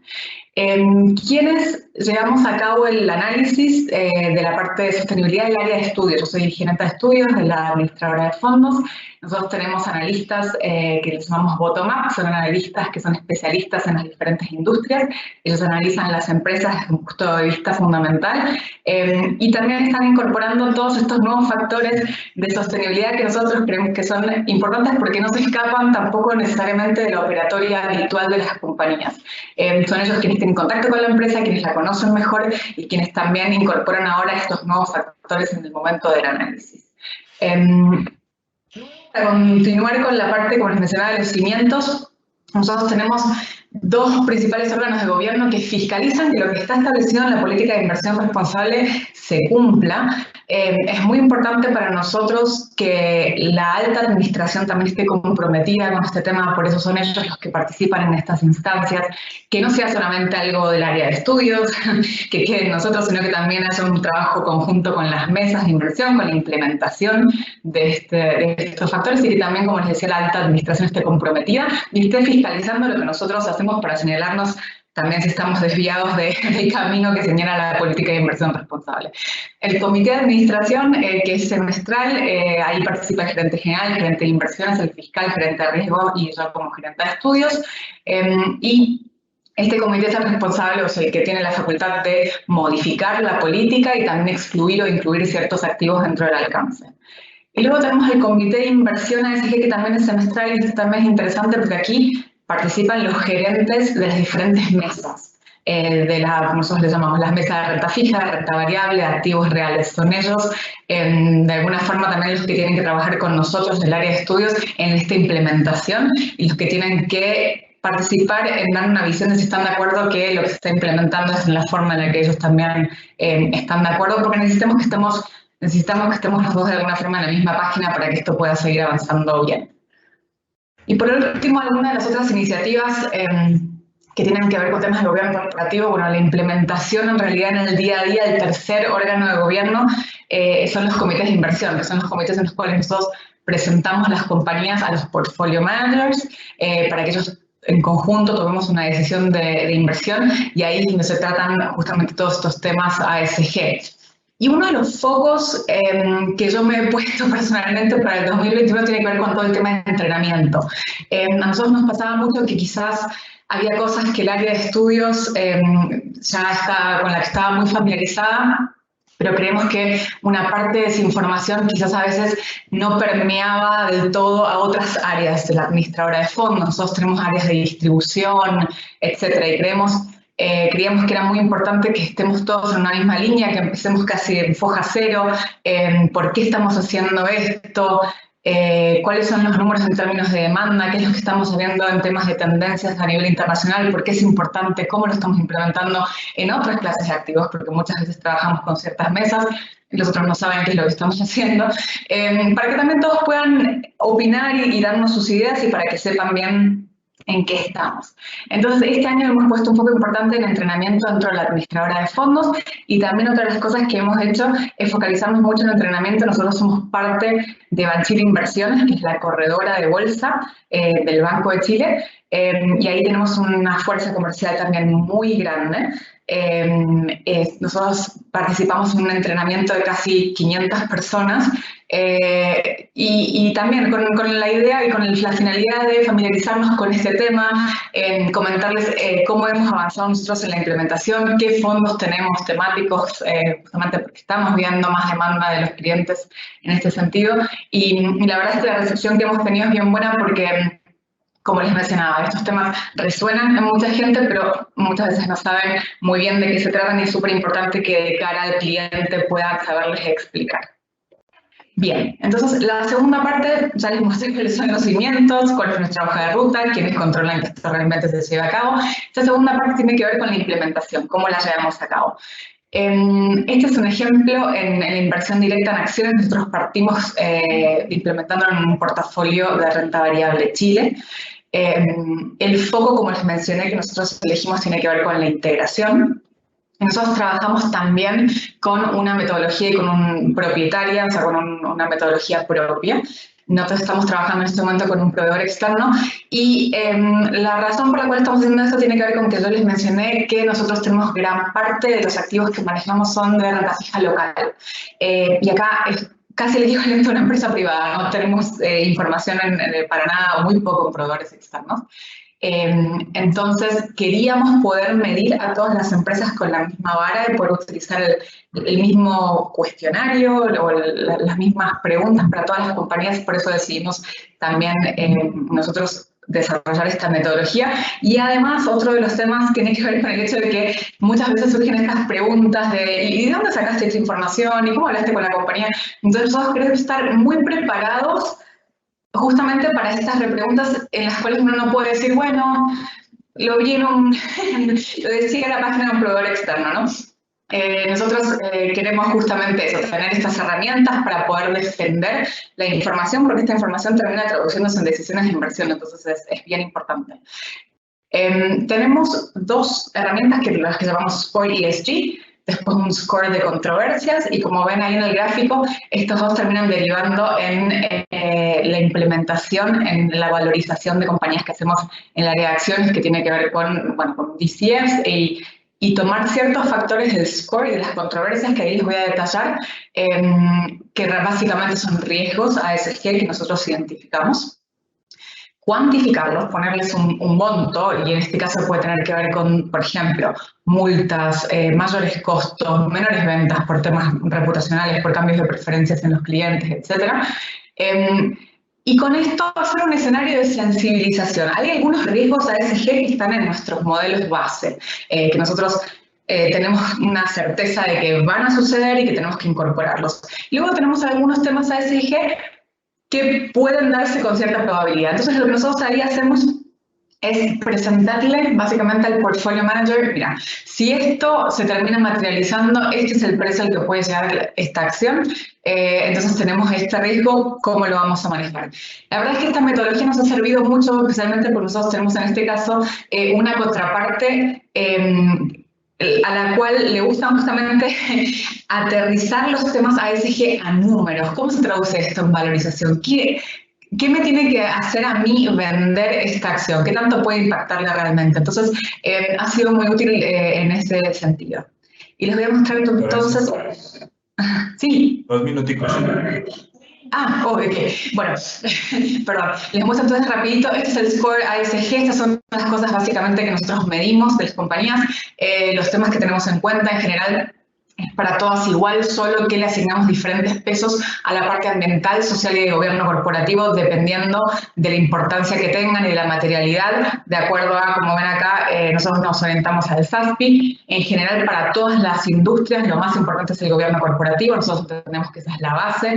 ¿Quiénes llevamos a cabo el análisis de la parte de sostenibilidad del área de estudios? Yo soy gerente de estudios de la administradora de fondos. Nosotros tenemos analistas que les llamamos bottom-up, son analistas que son especialistas en las diferentes industrias. Ellos analizan las empresas desde un punto de vista fundamental y también están incorporando todos estos nuevos factores de sostenibilidad que nosotros creemos que son importantes porque no se escapan tampoco necesariamente de la operatoria habitual de las compañías. Son ellos quienes tienen contacto con la empresa, quienes la conocen mejor y quienes también incorporan ahora estos nuevos factores en el momento del análisis. Para continuar con la parte, como les mencionaba, de los cimientos, nosotros tenemos dos principales órganos de gobierno que fiscalizan que lo que está establecido en la política de inversión responsable se cumpla. Es muy importante para nosotros que la alta administración también esté comprometida con este tema, por eso son ellos los que participan en estas instancias, que no sea solamente algo del área de estudios, que quede en nosotros, sino que también haya un trabajo conjunto con las mesas de inversión, con la implementación de estos factores y que también, como les decía, la alta administración esté comprometida y esté fiscalizando lo que nosotros hacemos para señalarnos también si estamos desviados del camino que señala la política de inversión responsable. El comité de administración, que es semestral, ahí participa el gerente general, el gerente de inversiones, el fiscal, el gerente de riesgo y yo como gerente de estudios. Y este comité es el responsable, o sea, el que tiene la facultad de modificar la política y también excluir o incluir ciertos activos dentro del alcance. Y luego tenemos el comité de inversión ASG, que también es semestral y también es interesante porque aquí participan los gerentes de las diferentes mesas, como nosotros les llamamos las mesas de renta fija, de renta variable, de activos reales. Son ellos, de alguna forma, también los que tienen que trabajar con nosotros del área de estudios en esta implementación y los que tienen que participar en dar una visión de si están de acuerdo que lo que se está implementando es en la forma en la que ellos también están de acuerdo, porque necesitamos que estemos los dos de alguna forma en la misma página para que esto pueda seguir avanzando bien. Y por último, algunas de las otras iniciativas que tienen que ver con temas de gobierno corporativo, bueno, la implementación en realidad en el día a día del tercer órgano de gobierno son los comités de inversión, que son los comités en los cuales nosotros presentamos las compañías a los portfolio managers para que ellos en conjunto tomemos una decisión de inversión y ahí es donde se tratan justamente todos estos temas ASG. Y uno de los focos que yo me he puesto personalmente para el 2021 tiene que ver con todo el tema de entrenamiento. A nosotros nos pasaba mucho que quizás había cosas que el área de estudios con la que estaba muy familiarizada, pero creemos que una parte de esa información quizás a veces no permeaba del todo a otras áreas de la administradora de fondos. Nosotros tenemos áreas de distribución, etcétera, y creíamos que era muy importante que estemos todos en una misma línea, que empecemos casi en foja cero, por qué estamos haciendo esto, cuáles son los números en términos de demanda, qué es lo que estamos viendo en temas de tendencias a nivel internacional, por qué es importante, cómo lo estamos implementando en otras clases de activos, porque muchas veces trabajamos con ciertas mesas y los otros no saben qué es lo que estamos haciendo, para que también todos puedan opinar y darnos sus ideas y para que sepan bien en qué estamos. Entonces, este año hemos puesto un foco importante en entrenamiento dentro de la administradora de fondos y también otra de las cosas que hemos hecho es focalizarnos mucho en entrenamiento. Nosotros somos parte de Banchile Inversiones, que es la corredora de bolsa del Banco de Chile, y ahí tenemos una fuerza comercial también muy grande. Nosotros participamos en un entrenamiento de casi 500 personas y también con la idea y con la finalidad de familiarizarnos con este tema, comentarles cómo hemos avanzado nosotros en la implementación, qué fondos tenemos temáticos, justamente porque estamos viendo más demanda de los clientes en este sentido. Y la verdad es que la recepción que hemos tenido es bien buena porque, como les mencionaba, estos temas resuenan en mucha gente, pero muchas veces no saben muy bien de qué se tratan y es súper importante que de cara al cliente puedan saberles explicar. Bien, entonces la segunda parte, ya les mostré cuáles son los cimientos, cuál es nuestra hoja de ruta, quiénes controlan que esto realmente se lleve a cabo. Esta segunda parte tiene que ver con la implementación, cómo la llevamos a cabo. Este es un ejemplo en la inversión directa en acciones. Nosotros partimos implementando en un portafolio de renta variable Chile. El foco, como les mencioné, que nosotros elegimos tiene que ver con la integración. Nosotros trabajamos también con una metodología y con un propietaria, o sea, con una metodología propia. Nosotros estamos trabajando en este momento con un proveedor externo y la razón por la cual estamos haciendo eso tiene que ver con que yo les mencioné que nosotros tenemos gran parte de los activos que manejamos son de renta fija local. Y acá es casi el equivalente a una empresa privada, no tenemos información para nada o muy poco en proveedores externos. Entonces, queríamos poder medir a todas las empresas con la misma vara y poder utilizar el mismo cuestionario o las mismas preguntas para todas las compañías. Por eso decidimos también nosotros desarrollar esta metodología. Y además, otro de los temas tiene que ver con el hecho de que muchas veces surgen estas preguntas de ¿y de dónde sacaste esta información? ¿Y cómo hablaste con la compañía? Entonces, nosotros queremos estar muy preparados justamente para estas repreguntas en las cuales uno no puede decir, bueno, lo vi lo decía en la página de un proveedor externo, ¿no? Nosotros queremos justamente eso, tener estas herramientas para poder defender la información, porque esta información termina traduciéndose en decisiones de inversión, entonces es bien importante. Tenemos dos herramientas las que llamamos Score ESG, después un score de controversias, y como ven ahí en el gráfico, estos dos terminan derivando en la implementación, en la valorización de compañías que hacemos en el área de acciones, que tiene que ver con DCFs y tomar ciertos factores del score y de las controversias que ahí les voy a detallar, que básicamente son riesgos ASG que nosotros identificamos. Cuantificarlos, ponerles un monto, y en este caso puede tener que ver con, por ejemplo, multas, mayores costos, menores ventas por temas reputacionales, por cambios de preferencias en los clientes, etc. Y con esto hacer un escenario de sensibilización. Hay algunos riesgos ASG que están en nuestros modelos base, que nosotros tenemos una certeza de que van a suceder y que tenemos que incorporarlos. Luego tenemos algunos temas ASG que pueden darse con cierta probabilidad. Entonces, lo que nosotros ahí hacemos es presentarle básicamente al portfolio manager, mira, si esto se termina materializando, este es el precio al que puede llegar esta acción, entonces tenemos este riesgo, ¿cómo lo vamos a manejar? La verdad es que esta metodología nos ha servido mucho, especialmente porque nosotros tenemos en este caso una contraparte a la cual le gusta justamente aterrizar los temas ASG a números. ¿Cómo se traduce esto en valorización? ¿Qué me tiene que hacer a mí vender esta acción? ¿Qué tanto puede impactarla realmente? Entonces, ha sido muy útil en ese sentido. Y les voy a mostrar entonces... Sí. 2 minuticos. Ok. Bueno, perdón. Les muestro entonces rapidito. Este es el score ASG. Estas son las cosas básicamente que nosotros medimos de las compañías. Los temas que tenemos en cuenta en general es para todas igual, solo que le asignamos diferentes pesos a la parte ambiental, social y de gobierno corporativo, dependiendo de la importancia que tengan y de la materialidad. De acuerdo a, como ven acá, nosotros nos orientamos al SASB. En general, para todas las industrias, lo más importante es el gobierno corporativo. Nosotros entendemos que esa es la base.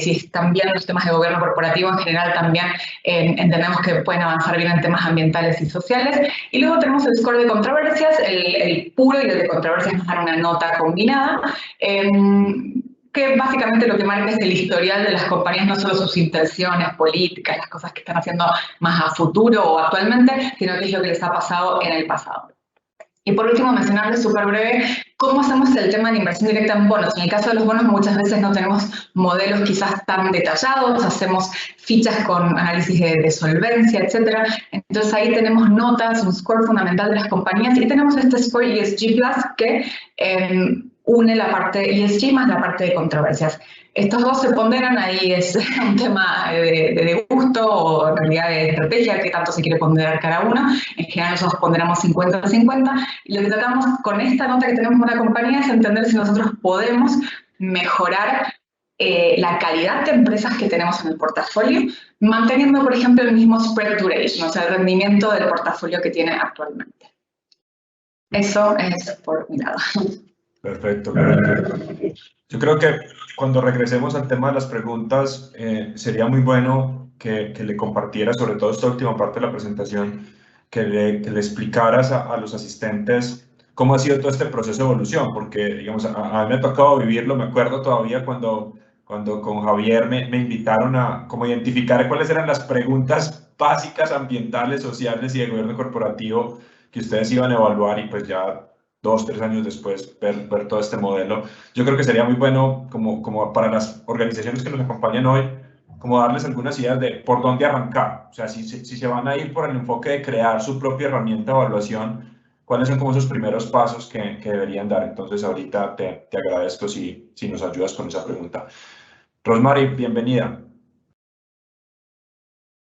Si están bien los temas de gobierno corporativo, en general también entendemos que pueden avanzar bien en temas ambientales y sociales. Y luego tenemos el score de controversias. El puro y el de controversias nos dan una nota combinada, que básicamente lo que marca es el historial de las compañías, no solo sus intenciones políticas, las cosas que están haciendo más a futuro o actualmente, sino que es lo que les ha pasado en el pasado. Y por último, mencionarles súper breve cómo hacemos el tema de inversión directa en bonos. En el caso de los bonos, muchas veces no tenemos modelos quizás tan detallados, hacemos fichas con análisis de solvencia, etc. Entonces ahí tenemos notas, un score fundamental de las compañías, y tenemos este score ESG Plus que une la parte ESG más la parte de controversias. Estos dos se ponderan, ahí es un tema de gusto o en realidad de estrategia, que tanto se quiere ponderar cada uno. En general nosotros ponderamos 50-50, y lo que tratamos con esta nota que tenemos con una compañía es entender si nosotros podemos mejorar la calidad de empresas que tenemos en el portafolio, manteniendo, por ejemplo, el mismo spread duration, o sea, el rendimiento del portafolio que tiene actualmente. Eso es por mi lado. Perfecto, perfecto. Yo creo que cuando regresemos al tema de las preguntas, sería muy bueno que le compartieras, sobre todo esta última parte de la presentación, que le explicaras a los asistentes cómo ha sido todo este proceso de evolución, porque digamos, a mí me ha tocado vivirlo, me acuerdo todavía cuando con Javier me invitaron a como identificar cuáles eran las preguntas básicas ambientales, sociales y de gobierno corporativo que ustedes iban a evaluar, y pues ya 2, 3 años después ver todo este modelo. Yo creo que sería muy bueno como para las organizaciones que nos acompañan hoy, como darles algunas ideas de por dónde arrancar. O sea, si se van a ir por el enfoque de crear su propia herramienta de evaluación, ¿cuáles son como esos primeros pasos que deberían dar? Entonces, ahorita te agradezco si nos ayudas con esa pregunta. Rosmary, bienvenida.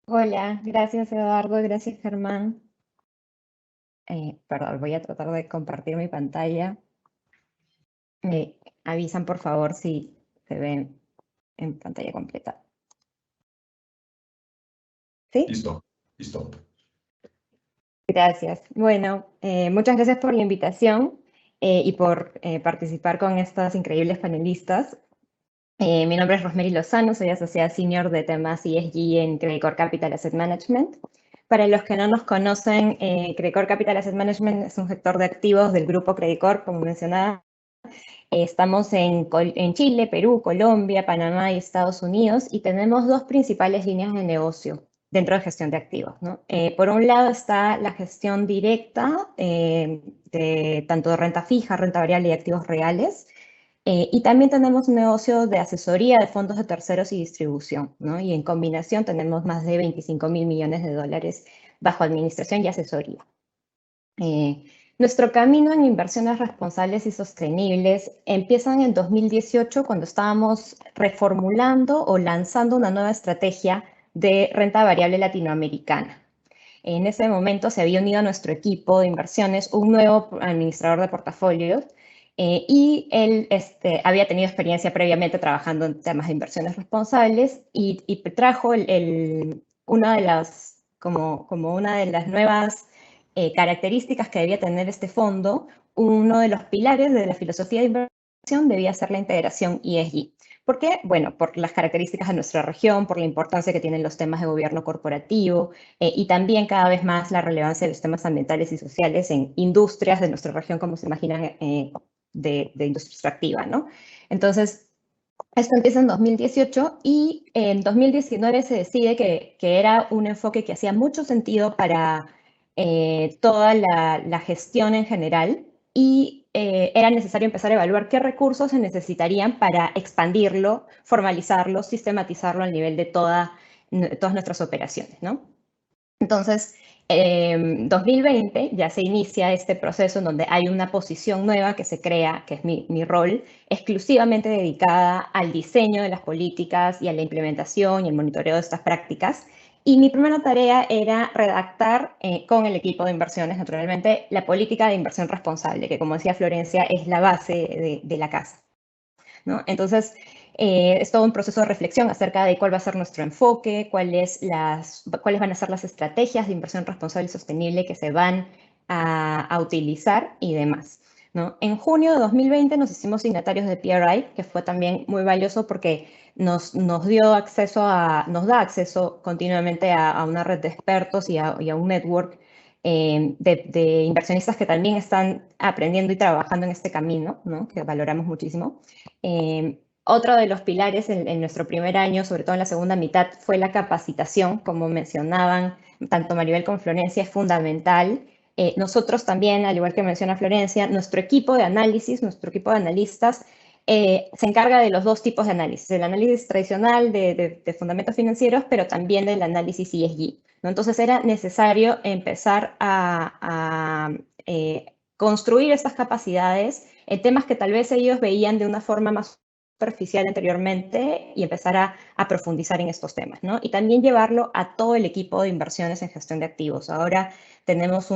Hola, gracias Eduardo, gracias Germán. Perdón, voy a tratar de compartir mi pantalla. Me avisan por favor si se ven en pantalla completa. ¿Sí? Listo, listo. Gracias. Bueno, muchas gracias por la invitación y por participar con estas increíbles panelistas. Mi nombre es Rosmary Lozano, soy asociada senior de temas ESG en Credicorp Capital Asset Management. Para los que no nos conocen, Credicorp Capital Asset Management es un gestor de activos del grupo Credicorp, como mencionaba. Estamos en Chile, Perú, Colombia, Panamá y Estados Unidos, y tenemos dos principales líneas de negocio dentro de gestión de activos, ¿no? Por un lado está la gestión directa de tanto de renta fija, renta variable y activos reales. Y también tenemos un negocio de asesoría de fondos de terceros y distribución, ¿no? Y en combinación tenemos más de 25.000 millones de dólares bajo administración y asesoría. Nuestro camino en inversiones responsables y sostenibles empieza en el 2018, cuando estábamos reformulando o lanzando una nueva estrategia de renta variable latinoamericana. En ese momento se había unido a nuestro equipo de inversiones un nuevo administrador de portafolios y él había tenido experiencia previamente trabajando en temas de inversiones responsables y trajo una de las, como una de las nuevas características que debía tener este fondo. Uno de los pilares de la filosofía de inversión debía ser la integración ESG. ¿Por qué? Bueno, por las características de nuestra región, por la importancia que tienen los temas de gobierno corporativo y también cada vez más la relevancia de los temas ambientales y sociales en industrias de nuestra región, como se imaginan, de industria extractiva, ¿no? Entonces, esto empieza en 2018 y en 2019 se decide que era un enfoque que hacía mucho sentido para toda la gestión en general, y era necesario empezar a evaluar qué recursos se necesitarían para expandirlo, formalizarlo, sistematizarlo al nivel de todas nuestras operaciones, ¿no? Entonces, en 2020 ya se inicia este proceso en donde hay una posición nueva que se crea, que es mi rol, exclusivamente dedicada al diseño de las políticas y a la implementación y el monitoreo de estas prácticas. Y mi primera tarea era redactar con el equipo de inversiones, naturalmente, la política de inversión responsable, que como decía Florencia, es la base de la casa, ¿no? Entonces, es todo un proceso de reflexión acerca de cuál va a ser nuestro enfoque, cuáles van a ser las estrategias de inversión responsable y sostenible que se van a utilizar y demás, ¿no? En junio de 2020 nos hicimos signatarios de PRI, que fue también muy valioso porque nos da acceso continuamente a una red de expertos y a un network de inversionistas que también están aprendiendo y trabajando en este camino, ¿no? Que valoramos muchísimo. Otro de los pilares en nuestro primer año, sobre todo en la segunda mitad, fue la capacitación. Como mencionaban tanto Maribel como Florencia, es fundamental. Nosotros también, al igual que menciona Florencia, nuestro equipo de análisis, nuestro equipo de analistas, se encarga de los dos tipos de análisis, el análisis tradicional de fundamentos financieros, pero también del análisis ESG, ¿no? Entonces era necesario empezar a construir estas capacidades en temas que tal vez ellos veían de una forma más superficial anteriormente y empezar a profundizar en estos temas, ¿no? Y también llevarlo a todo el equipo de inversiones en gestión de activos. Ahora tenemos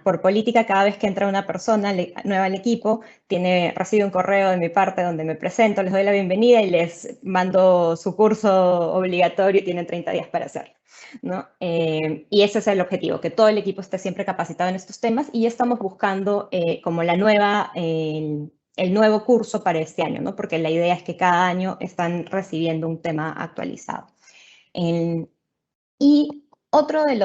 por política, cada vez que entra una persona nueva al equipo, recibe un correo de mi parte donde me presento, les doy la bienvenida y les mando su curso obligatorio y tienen 30 días para hacerlo, ¿no? Y ese es el objetivo, que todo el equipo esté siempre capacitado en estos temas, y estamos buscando como la nueva el nuevo curso para este año, ¿no? Porque la idea es que cada año están recibiendo un tema actualizado. Y otro de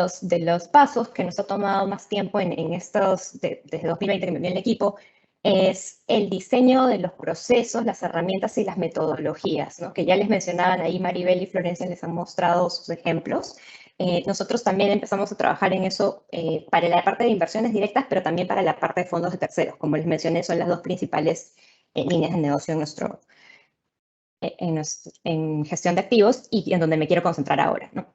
los pasos que nos ha tomado más tiempo en estos, desde 2020 que me viene el equipo, es el diseño de los procesos, las herramientas y las metodologías, ¿no? Que ya les mencionaban ahí, Maribel y Florencia les han mostrado sus ejemplos. Nosotros también empezamos a trabajar en eso para la parte de inversiones directas, pero también para la parte de fondos de terceros. Como les mencioné, son las dos principales líneas de negocio en gestión de activos y en donde me quiero concentrar ahora, ¿no?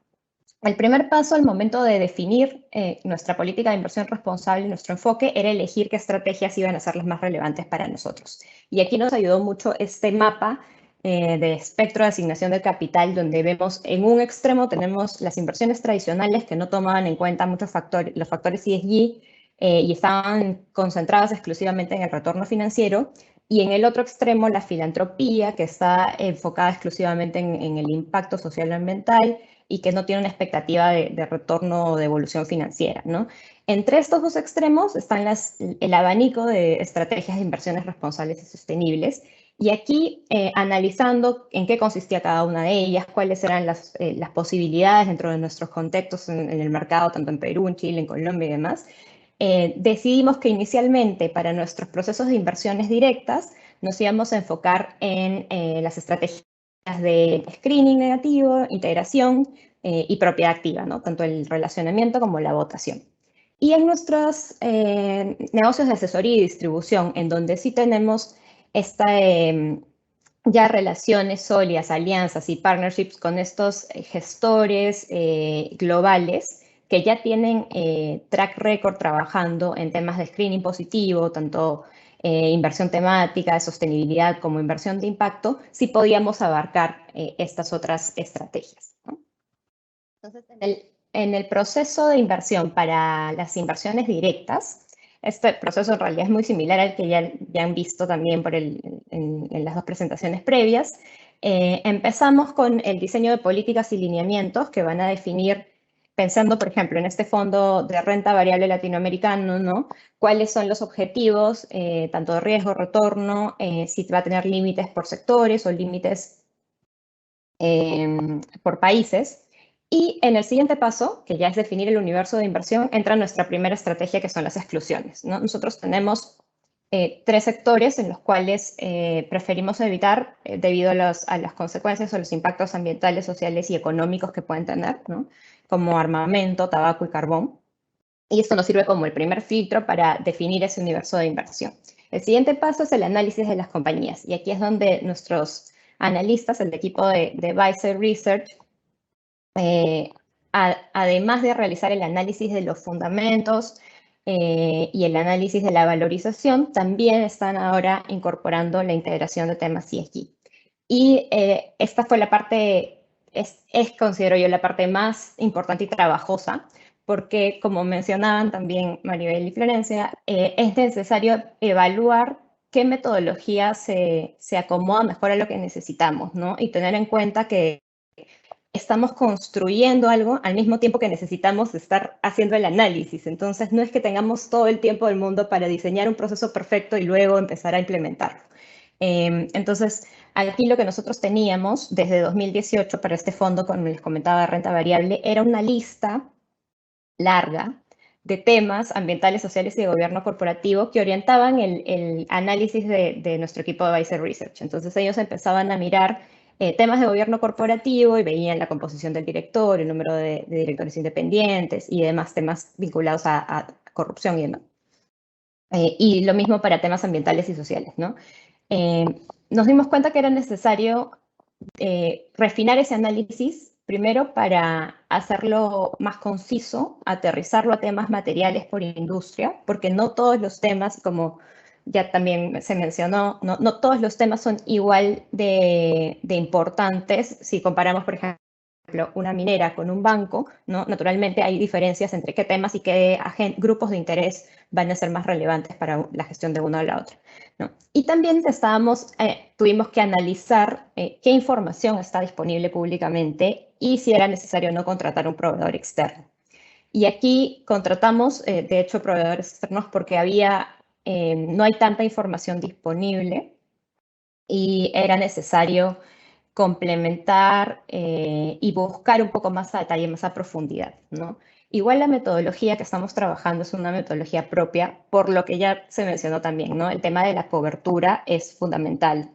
El primer paso al momento de definir nuestra política de inversión responsable, nuestro enfoque, era elegir qué estrategias iban a ser las más relevantes para nosotros. Y aquí nos ayudó mucho este mapa de espectro de asignación del capital, donde vemos en un extremo tenemos las inversiones tradicionales que no tomaban en cuenta muchos factores, los factores ESG, y estaban concentradas exclusivamente en el retorno financiero. Y en el otro extremo, la filantropía, que está enfocada exclusivamente en el impacto social y ambiental, y que no tiene una expectativa de retorno o de evolución financiera, ¿no? Entre estos dos extremos están el abanico de estrategias de inversiones responsables y sostenibles, y aquí analizando en qué consistía cada una de ellas, cuáles eran las posibilidades dentro de nuestros contextos en el mercado, tanto en Perú, en Chile, en Colombia y demás, decidimos que inicialmente para nuestros procesos de inversiones directas nos íbamos a enfocar en las estrategias de screening negativo, integración y propiedad activa, ¿no? Tanto el relacionamiento como la votación. Y en nuestros negocios de asesoría y distribución, en donde sí tenemos ya relaciones sólidas, alianzas y partnerships con estos gestores globales que ya tienen track record trabajando en temas de screening positivo, tanto inversión temática, de sostenibilidad como inversión de impacto, sí podíamos abarcar estas otras estrategias, ¿no? Entonces, en el proceso de inversión para las inversiones directas, este proceso en realidad es muy similar al que ya han visto también en las dos presentaciones previas. Empezamos con el diseño de políticas y lineamientos que van a definir, pensando, por ejemplo, en este fondo de renta variable latinoamericano, ¿no? Cuáles son los objetivos, tanto de riesgo, retorno, si va a tener límites por sectores o límites por países. Y en el siguiente paso, que ya es definir el universo de inversión, entra nuestra primera estrategia, que son las exclusiones, ¿no? Nosotros tenemos 3 sectores en los cuales preferimos evitar debido a las consecuencias o los impactos ambientales, sociales y económicos que pueden tener, ¿no? Como armamento, tabaco y carbón. Y esto nos sirve como el primer filtro para definir ese universo de inversión. El siguiente paso es el análisis de las compañías. Y aquí es donde nuestros analistas, el equipo de Advisor Research, además de realizar el análisis de los fundamentos y el análisis de la valorización, también están ahora incorporando la integración de temas ESG. Y esta fue la parte, considero yo, la parte más importante y trabajosa, porque como mencionaban también Maribel y Florencia, es necesario evaluar qué metodología se acomoda mejor a lo que necesitamos, ¿no? Y tener en cuenta que estamos construyendo algo al mismo tiempo que necesitamos estar haciendo el análisis. Entonces, no es que tengamos todo el tiempo del mundo para diseñar un proceso perfecto y luego empezar a implementarlo. Entonces, aquí lo que nosotros teníamos desde 2018 para este fondo, como les comentaba, de renta variable, era una lista larga de temas ambientales, sociales y de gobierno corporativo que orientaban el análisis de nuestro equipo de Advisor Research. Entonces, ellos empezaban a mirar temas de gobierno corporativo y veían la composición del directorio, el número de directores independientes y demás temas vinculados a corrupción y demás. Y lo mismo para temas ambientales y sociales, ¿no? Nos dimos cuenta que era necesario refinar ese análisis, primero para hacerlo más conciso, aterrizarlo a temas materiales por industria, porque no todos los temas, como ya también se mencionó, no todos los temas son igual de importantes si comparamos, por ejemplo, una minera con un banco, ¿no? Naturalmente hay diferencias entre qué temas y qué grupos de interés van a ser más relevantes para la gestión de una o la otra, ¿no? Y también tuvimos que analizar qué información está disponible públicamente y si era necesario o no contratar un proveedor externo. Y aquí contratamos, de hecho, proveedores externos porque había no hay tanta información disponible y era necesario complementar y buscar un poco más a detalle, más a profundidad, ¿no? Igual la metodología que estamos trabajando es una metodología propia, por lo que ya se mencionó también, ¿no? El tema de la cobertura es fundamental.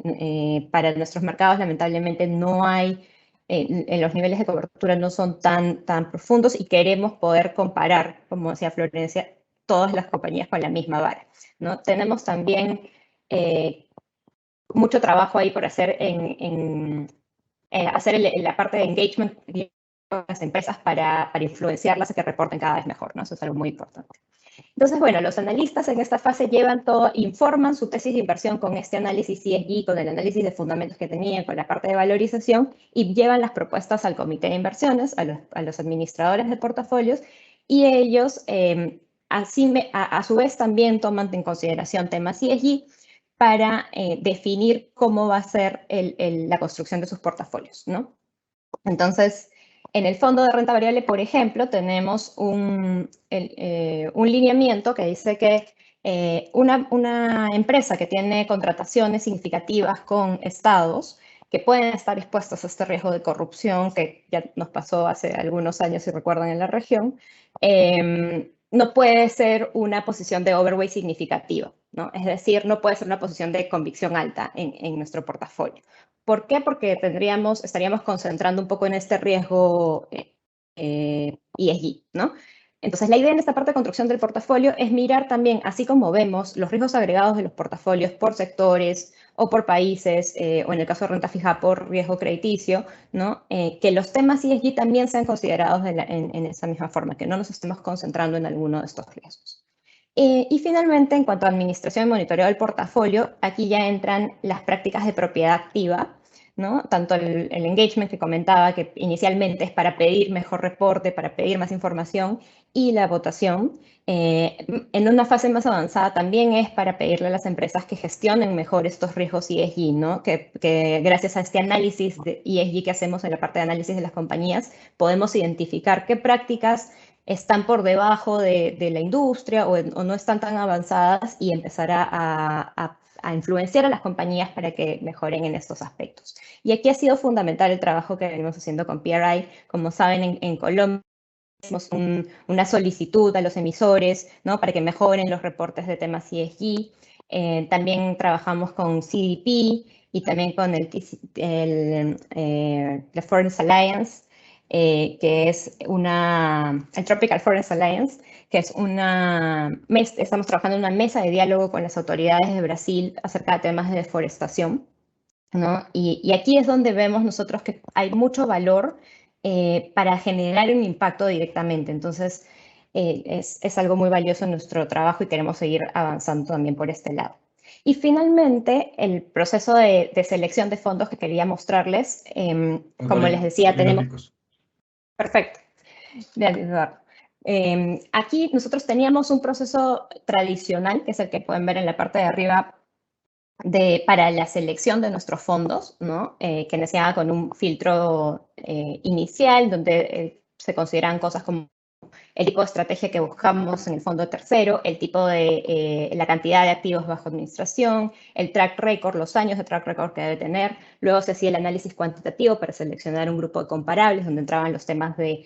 Para nuestros mercados, lamentablemente, no hay, los niveles de cobertura no son tan profundos y queremos poder comparar, como decía Florencia, todas las compañías con la misma vara, ¿no? Tenemos también mucho trabajo ahí por hacer hacer la parte de engagement con las empresas para influenciarlas a que reporten cada vez mejor, ¿no? Eso es algo muy importante. Entonces, bueno, los analistas en esta fase llevan todo, informan su tesis de inversión con este análisis ESG, con el análisis de fundamentos que tenían, con la parte de valorización, y llevan las propuestas al comité de inversiones, a los administradores de portafolios, y ellos a su vez también toman en consideración temas ESG para definir cómo va a ser la construcción de sus portafolios, ¿no? Entonces, en el fondo de renta variable, por ejemplo, tenemos un lineamiento que dice que una empresa que tiene contrataciones significativas con estados que pueden estar expuestos a este riesgo de corrupción que ya nos pasó hace algunos años, si recuerdan, en la región, no puede ser una posición de overweight significativa, ¿no? Es decir, no puede ser una posición de convicción alta en nuestro portafolio. ¿Por qué? Porque estaríamos concentrando un poco en este riesgo ESG, ¿no? Entonces, la idea en esta parte de construcción del portafolio es mirar también, así como vemos los riesgos agregados de los portafolios por sectores o por países, o en el caso de renta fija por riesgo crediticio, ¿no? Que los temas ESG también sean considerados en esa misma forma, que no nos estemos concentrando en alguno de estos riesgos. Y finalmente, en cuanto a administración y monitoreo del portafolio, aquí ya entran las prácticas de propiedad activa, ¿no? Tanto el engagement que comentaba, que inicialmente es para pedir mejor reporte, para pedir más información, y la votación, en una fase más avanzada también es para pedirle a las empresas que gestionen mejor estos riesgos ESG, ¿no? Que gracias a este análisis de ESG que hacemos en la parte de análisis de las compañías, podemos identificar qué prácticas están por debajo de la industria o no están tan avanzadas y empezar a influenciar a las compañías para que mejoren en estos aspectos. Y aquí ha sido fundamental el trabajo que venimos haciendo con PRI. Como saben, en Colombia hicimos una solicitud a los emisores, ¿no? Para que mejoren los reportes de temas ESG. También trabajamos con CDP y también con la Foreign Alliance, que es el Tropical Forest Alliance, que es estamos trabajando en una mesa de diálogo con las autoridades de Brasil acerca de temas de deforestación, ¿no? Y aquí es donde vemos nosotros que hay mucho valor para generar un impacto directamente. Entonces, es algo muy valioso en nuestro trabajo y queremos seguir avanzando también por este lado. Y finalmente, el proceso de selección de fondos que quería mostrarles, como les decía, tenemos... Perfecto. Gracias, Eduardo. Aquí nosotros teníamos un proceso tradicional, que es el que pueden ver en la parte de arriba, para la selección de nuestros fondos, ¿no? Que iniciaba con un filtro inicial, donde se consideran cosas como el tipo de estrategia que buscamos en el fondo tercero, el tipo de la cantidad de activos bajo administración, el track record, los años de track record que debe tener. Luego se hacía el análisis cuantitativo para seleccionar un grupo de comparables, donde entraban los temas de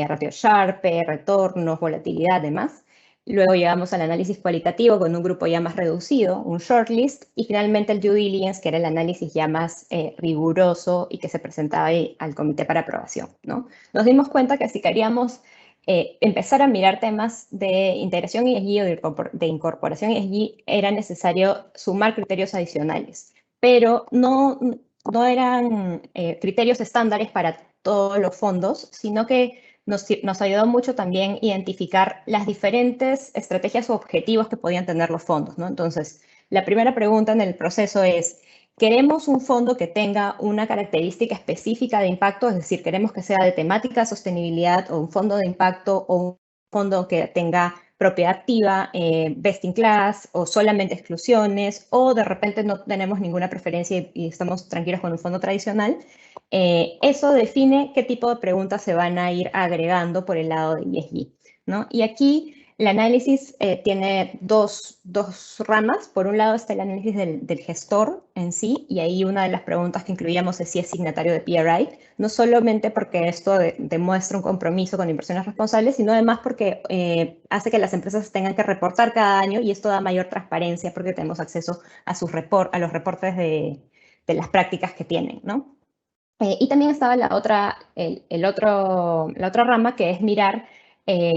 ratio Sharpe, retornos, volatilidad, demás. Luego llegamos al análisis cualitativo con un grupo ya más reducido, un shortlist, y finalmente el due diligence, que era el análisis ya más riguroso y que se presentaba ahí al comité para aprobación, ¿no? Nos dimos cuenta que si queríamos empezar a mirar temas de integración ESG o de incorporación ESG, era necesario sumar criterios adicionales, pero no eran criterios estándares para todos los fondos, sino que nos ayudó mucho también identificar las diferentes estrategias o objetivos que podían tener los fondos, ¿no? Entonces, la primera pregunta en el proceso es, ¿queremos un fondo que tenga una característica específica de impacto? Es decir, ¿queremos que sea de temática sostenibilidad o un fondo de impacto o un fondo que tenga propiedad activa, best in class o solamente exclusiones, o de repente no tenemos ninguna preferencia y estamos tranquilos con un fondo tradicional? Eso define qué tipo de preguntas se van a ir agregando por el lado de ESG, ¿no? Y aquí El análisis tiene dos ramas. Por un lado está el análisis del gestor en sí, y ahí una de las preguntas que incluíamos es si es signatario de PRI, no solamente porque esto demuestra un compromiso con inversiones responsables, sino además porque hace que las empresas tengan que reportar cada año, y esto da mayor transparencia porque tenemos acceso a los reportes de las prácticas que tienen, ¿no? Y también estaba la otra rama, que es mirar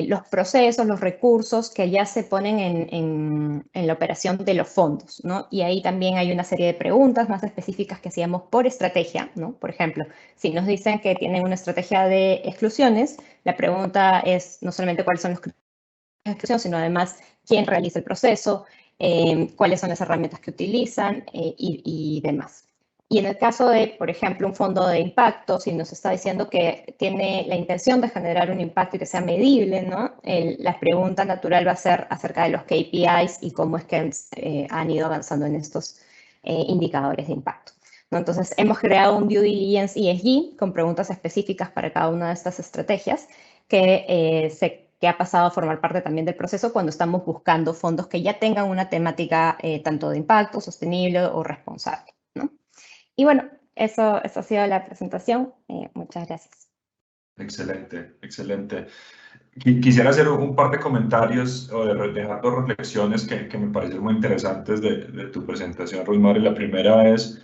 los procesos, los recursos que ya se ponen en la operación de los fondos, ¿no? Y ahí también hay una serie de preguntas más específicas que hacíamos por estrategia, ¿no? Por ejemplo, si nos dicen que tienen una estrategia de exclusiones, la pregunta es no solamente cuáles son los criterios de exclusión, sino además quién realiza el proceso, cuáles son las herramientas que utilizan y demás. Y en el caso de, por ejemplo, un fondo de impacto, si nos está diciendo que tiene la intención de generar un impacto y que sea medible, ¿no? La pregunta natural va a ser acerca de los KPIs y cómo es que han ido avanzando en estos indicadores de impacto, ¿no? Entonces, hemos creado un due diligence ESG con preguntas específicas para cada una de estas estrategias que ha pasado a formar parte también del proceso cuando estamos buscando fondos que ya tengan una temática tanto de impacto, sostenible o responsable, ¿no? Y bueno, eso ha sido la presentación. Muchas gracias. Excelente, excelente. Quisiera hacer un par de comentarios o dejar dos reflexiones que me parecieron muy interesantes de tu presentación, Rosemary. La primera es,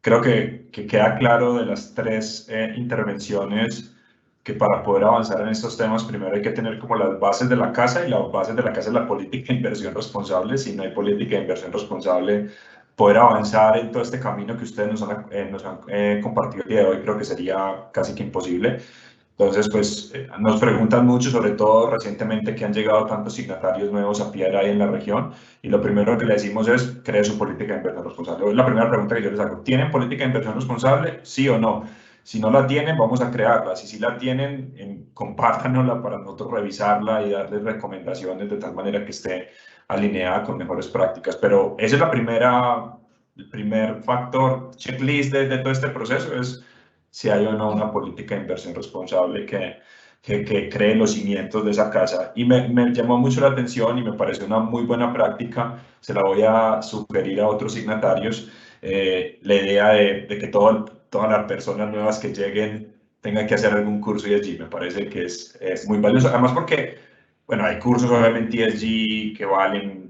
creo que queda claro de las tres intervenciones que para poder avanzar en estos temas, primero hay que tener como las bases de la casa, y las bases de la casa es la política de inversión responsable. Si no hay política de inversión responsable, poder avanzar en todo este camino que ustedes nos han compartido el día de hoy creo que sería casi que imposible. Entonces, pues nos preguntan mucho, sobre todo recientemente que han llegado tantos signatarios nuevos a PRI en la región, y lo primero que le decimos es, cree su política de inversión responsable. La primera pregunta que yo les hago, ¿tienen política de inversión responsable? ¿Sí o no? Si no la tienen, vamos a crearla. Si sí la tienen, compártanosla para nosotros revisarla y darles recomendaciones de tal manera que esté alineada con mejores prácticas. Pero ese es el primer factor, checklist de todo este proceso, es si hay o no una política de inversión responsable que cree los cimientos de esa casa. Y me llamó mucho la atención y me parece una muy buena práctica, se la voy a sugerir a otros signatarios, la idea de que todas las personas nuevas que lleguen tengan que hacer algún curso ESG. Me parece que es muy valioso, además porque, bueno, hay cursos obviamente ESG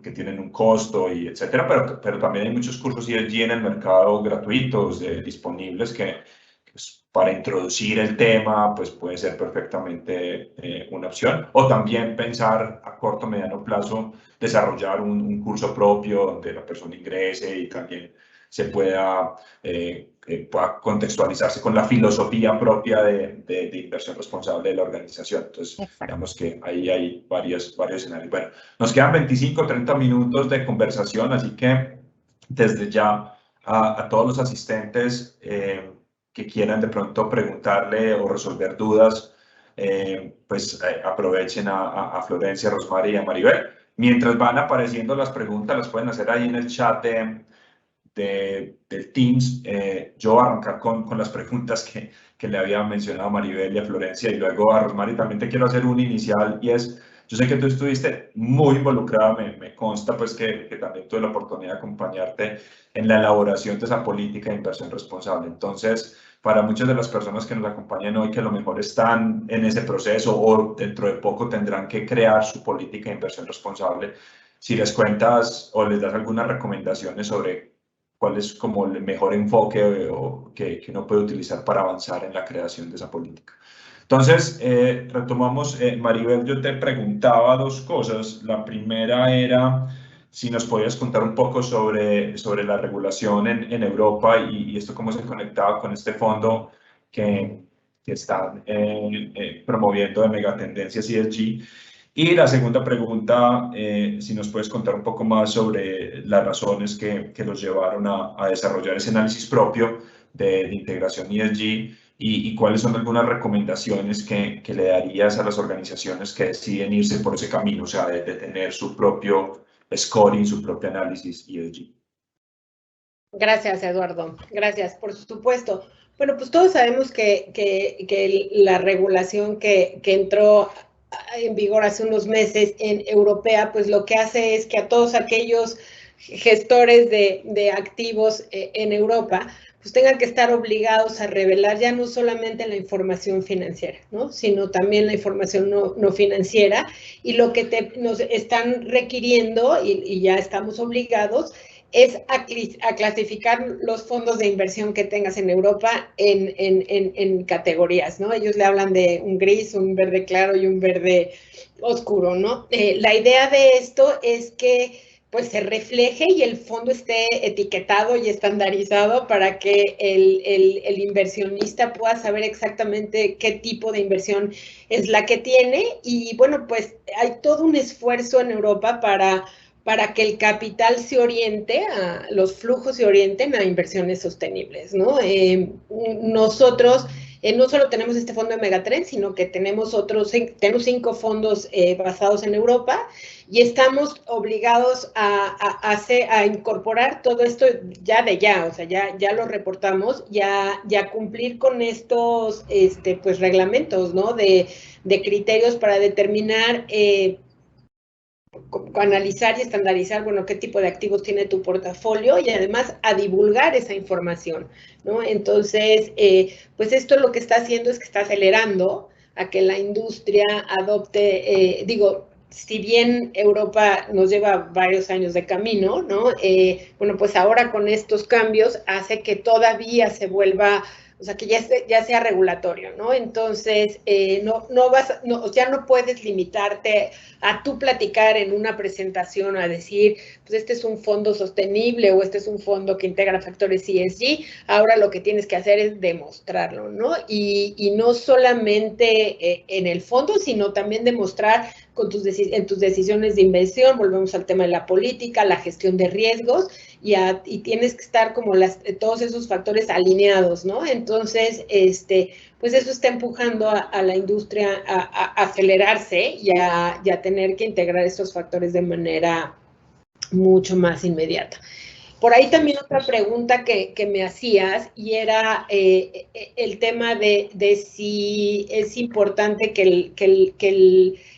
que tienen un costo y etcétera, pero también hay muchos cursos ESG en el mercado gratuitos, disponibles, que pues, para introducir el tema, pues puede ser perfectamente una opción. O también pensar a corto o mediano plazo, desarrollar un curso propio donde la persona ingrese y también se pueda contextualizarse con la filosofía propia de inversión responsable de la organización. Entonces, digamos que ahí hay varios escenarios. Bueno, nos quedan 25, 30 minutos de conversación, así que desde ya a todos los asistentes que quieran de pronto preguntarle o resolver dudas, pues aprovechen a Florencia, a Rosemary y a Maribel. Mientras van apareciendo las preguntas, las pueden hacer ahí en el chat del Teams. Yo voy a arrancar con las preguntas que le había mencionado a Maribel y a Florencia, y luego a Rosemary también te quiero hacer una inicial, y es, yo sé que tú estuviste muy involucrada, me consta pues que también tuve la oportunidad de acompañarte en la elaboración de esa política de inversión responsable. Entonces, para muchas de las personas que nos acompañan hoy, que a lo mejor están en ese proceso o dentro de poco tendrán que crear su política de inversión responsable, si les cuentas o les das algunas recomendaciones sobre cuál es como el mejor enfoque que uno puede utilizar para avanzar en la creación de esa política. Entonces, retomamos. Maribel, yo te preguntaba dos cosas. La primera era si nos podías contar un poco sobre la regulación en Europa y esto cómo se conectaba con este fondo que están promoviendo de megatendencias ESG. Y la segunda pregunta, si nos puedes contar un poco más sobre las razones que los llevaron a desarrollar ese análisis propio de integración ESG y cuáles son algunas recomendaciones que le darías a las organizaciones que deciden irse por ese camino, o sea, de tener su propio scoring, su propio análisis ESG. Gracias, Eduardo. Gracias, por supuesto. Bueno, pues todos sabemos que la regulación que entró en vigor hace unos meses en europea, pues lo que hace es que a todos aquellos gestores de activos en Europa, pues tengan que estar obligados a revelar ya no solamente la información financiera, ¿no? Sino también la información no financiera, y lo que nos están requiriendo, y ya estamos obligados, es a clasificar los fondos de inversión que tengas en Europa en categorías, ¿no? Ellos le hablan de un gris, un verde claro y un verde oscuro, ¿no? La idea de esto es que pues se refleje y el fondo esté etiquetado y estandarizado para que el inversionista pueda saber exactamente qué tipo de inversión es la que tiene. Y bueno, pues hay todo un esfuerzo en Europa para que el capital se oriente, los flujos se orienten a inversiones sostenibles, ¿no? Nosotros no solo tenemos este fondo de Megatrend, sino que tenemos 5 fondos basados en Europa, y estamos obligados a incorporar todo esto ya, o sea, ya lo reportamos, ya cumplir con estos pues reglamentos, ¿no? De criterios para determinar analizar y estandarizar, bueno, qué tipo de activos tiene tu portafolio, y además a divulgar esa información, ¿no? Entonces, pues esto lo que está haciendo es que está acelerando a que la industria adopte, si bien Europa nos lleva varios años de camino, ¿no? Bueno, pues ahora con estos cambios hace que todavía se vuelva, o sea, que ya sea regulatorio, ¿no? Entonces, ya no puedes limitarte a tú platicar en una presentación, a decir, pues este es un fondo sostenible o este es un fondo que integra factores ESG. Ahora lo que tienes que hacer es demostrarlo, ¿no? Y no solamente en el fondo, sino también demostrar en tus decisiones de inversión. Volvemos al tema de la política, la gestión de riesgos, y tienes que estar como todos esos factores alineados, ¿no? Entonces, pues eso está empujando a la industria a acelerarse y a tener que integrar estos factores de manera mucho más inmediata. Por ahí también otra pregunta que me hacías, y era el tema de si es importante que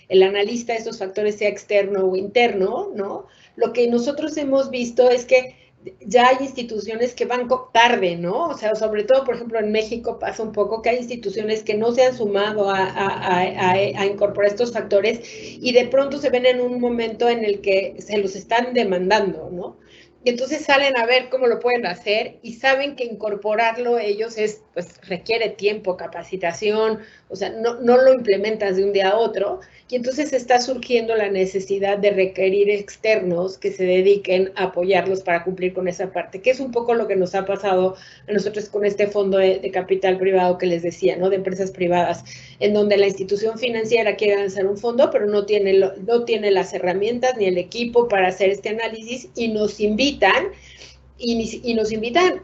el analista de estos factores sea externo o interno, ¿no? Lo que nosotros hemos visto es que ya hay instituciones que van tarde, ¿no? O sea, sobre todo, por ejemplo, en México pasa un poco que hay instituciones que no se han sumado a incorporar estos factores, y de pronto se ven en un momento en el que se los están demandando, ¿no? Y entonces salen a ver cómo lo pueden hacer, y saben que incorporarlo ellos pues requiere tiempo, capacitación, o sea, no lo implementas de un día a otro, y entonces está surgiendo la necesidad de requerir externos que se dediquen a apoyarlos para cumplir con esa parte, que es un poco lo que nos ha pasado a nosotros con este fondo de capital privado que les decía, ¿no? De empresas privadas, en donde la institución financiera quiere lanzar un fondo, pero no tiene las herramientas ni el equipo para hacer este análisis, y nos invitan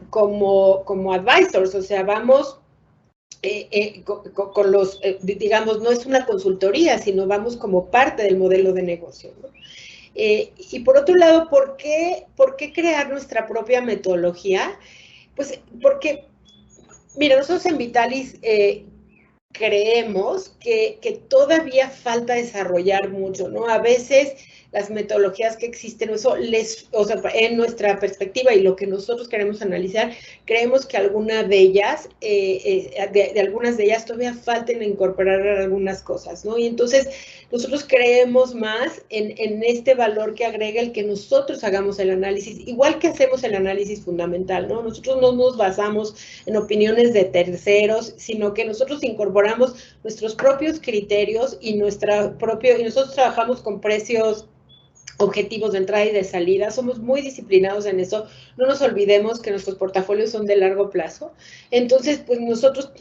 como advisors, o sea, vamos con los, digamos, no es una consultoría, sino vamos como parte del modelo de negocio, ¿no? Y por otro lado, ¿por qué crear nuestra propia metodología? Pues porque, mira, nosotros en Vitalis creemos que todavía falta desarrollar mucho, ¿no? A veces las metodologías que existen, o sea, en nuestra perspectiva y lo que nosotros queremos analizar, creemos que algunas de ellas todavía falten incorporar algunas cosas, ¿no? Y entonces nosotros creemos más en este valor que agrega el que nosotros hagamos el análisis, igual que hacemos el análisis fundamental, ¿no? Nosotros no nos basamos en opiniones de terceros, sino que nosotros incorporamos nuestros propios criterios y nosotros trabajamos con precios objetivos de entrada y de salida, somos muy disciplinados en eso, no nos olvidemos que nuestros portafolios son de largo plazo, entonces pues nosotros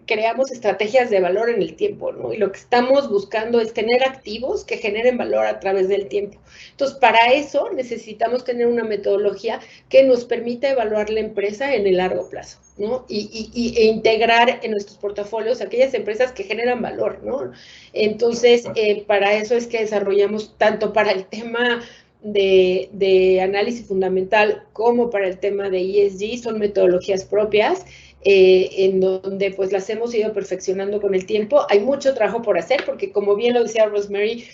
creamos estrategias de valor en el tiempo, ¿no? Y lo que estamos buscando es tener activos que generen valor a través del tiempo. Entonces, para eso necesitamos tener una metodología que nos permita evaluar la empresa en el largo plazo, ¿no? E integrar en nuestros portafolios aquellas empresas que generan valor, ¿no? Entonces, para eso es que desarrollamos tanto para el tema de análisis fundamental como para el tema de ESG, son metodologías propias en donde pues las hemos ido perfeccionando con el tiempo. Hay mucho trabajo por hacer porque, como bien lo decía Rosemary,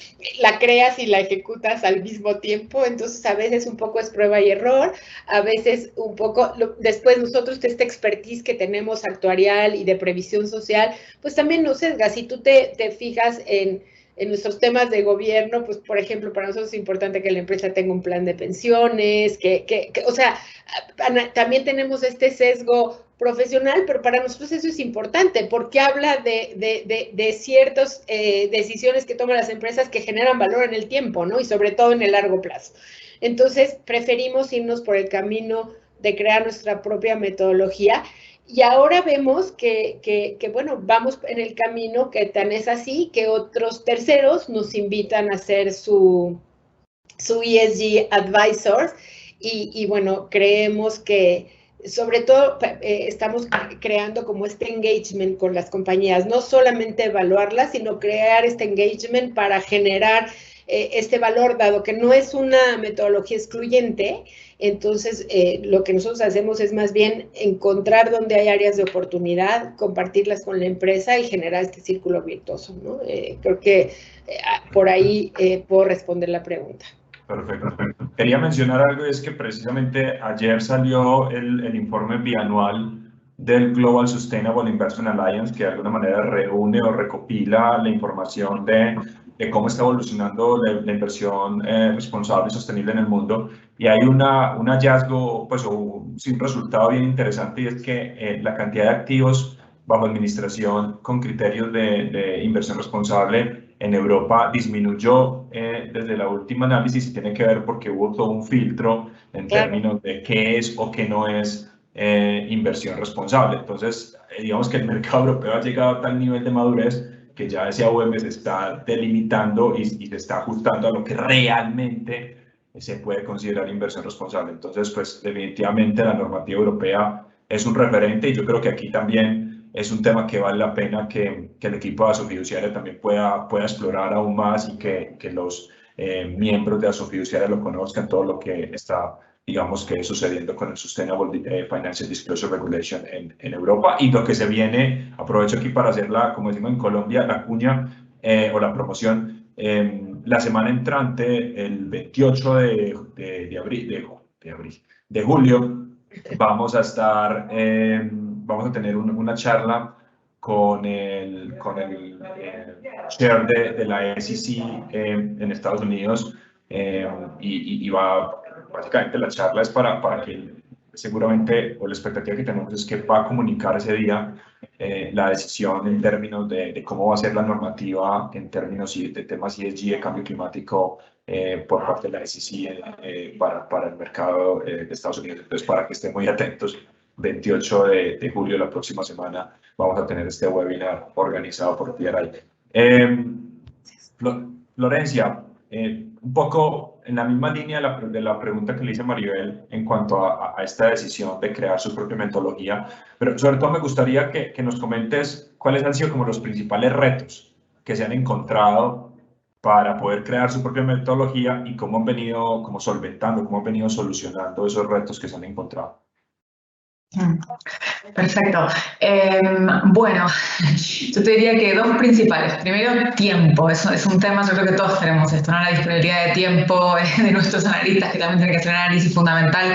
la creas y la ejecutas al mismo tiempo, entonces a veces un poco es prueba y error, a veces un poco, después nosotros esta expertise que tenemos actuarial y de previsión social, pues también nos sesga. Si tú te fijas en nuestros temas de gobierno, pues, por ejemplo, para nosotros es importante que la empresa tenga un plan de pensiones, o sea, también tenemos este sesgo profesional, pero para nosotros eso es importante, porque habla de ciertas decisiones que toman las empresas que generan valor en el tiempo, ¿no? Y sobre todo en el largo plazo. Entonces, preferimos irnos por el camino de crear nuestra propia metodología. Y ahora vemos que, bueno, vamos en el camino que tan es así que otros terceros nos invitan a ser su ESG Advisors y bueno, creemos que sobre todo estamos creando como este engagement con las compañías, no solamente evaluarlas, sino crear este engagement para generar este valor, dado que no es una metodología excluyente. Entonces, lo que nosotros hacemos es más bien encontrar dónde hay áreas de oportunidad, compartirlas con la empresa y generar este círculo virtuoso, ¿no? Creo que por ahí puedo responder la pregunta. Perfecto. Quería mencionar algo, es que precisamente ayer salió el informe bianual del Global Sustainable Investment Alliance, que de alguna manera reúne o recopila la información de cómo está evolucionando la inversión responsable y sostenible en el mundo. Y hay un hallazgo, pues un resultado bien interesante, y es que la cantidad de activos bajo administración con criterios de inversión responsable en Europa disminuyó desde el último análisis, y tiene que ver porque hubo todo un filtro en términos de qué es o qué no es inversión responsable. Entonces, digamos que el mercado europeo ha llegado a tal nivel de madurez que ya ese AUM se está delimitando y se está ajustando a lo que realmente se puede considerar inversión responsable. Entonces, pues definitivamente la normativa europea es un referente, y yo creo que aquí también es un tema que vale la pena que el equipo de Asofiduciaria también pueda explorar aún más, y que los miembros de Asofiduciaria lo conozcan, todo lo que está, digamos, que sucediendo con el Sustainable Financial Disclosure Regulation en Europa, y lo que se viene. Aprovecho aquí para hacer como decimos en Colombia, la cuña o la promoción. La semana entrante, el 28 de julio, vamos a tener una charla con el chair de la SEC en Estados Unidos, y básicamente la charla es para que seguramente, o la expectativa que tenemos es que va a comunicar ese día la decisión en términos de cómo va a ser la normativa en términos de temas ESG, de cambio climático, por parte de la SEC para el mercado de Estados Unidos. Entonces, para que estén muy atentos, 28 de julio, la próxima semana, vamos a tener este webinar organizado por PRI. Florencia, un poco en la misma línea de la pregunta que le hice a Maribel en cuanto a esta decisión de crear su propia metodología, pero sobre todo me gustaría que nos comentes cuáles han sido como los principales retos que se han encontrado para poder crear su propia metodología, y cómo han venido solucionando esos retos que se han encontrado. Perfecto. Bueno, yo te diría que dos principales. Primero, tiempo. Eso es un tema, yo creo que todos tenemos esto, ¿no? La disponibilidad de tiempo de nuestros analistas, que también tienen que hacer un análisis fundamental,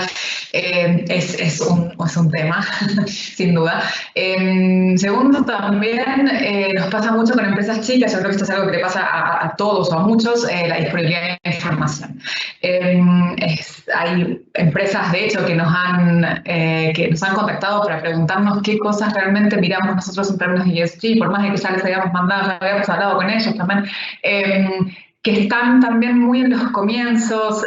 es un tema, sin duda. Segundo, también nos pasa mucho con empresas chicas. Yo creo que esto es algo que le pasa a todos o a muchos, la disponibilidad de información. Hay empresas, de hecho, que nos han contactado para preguntarnos qué cosas realmente miramos nosotros en términos de ESG, por más de que ya les habíamos mandado, ya habíamos hablado con ellos también, que están también muy en los comienzos.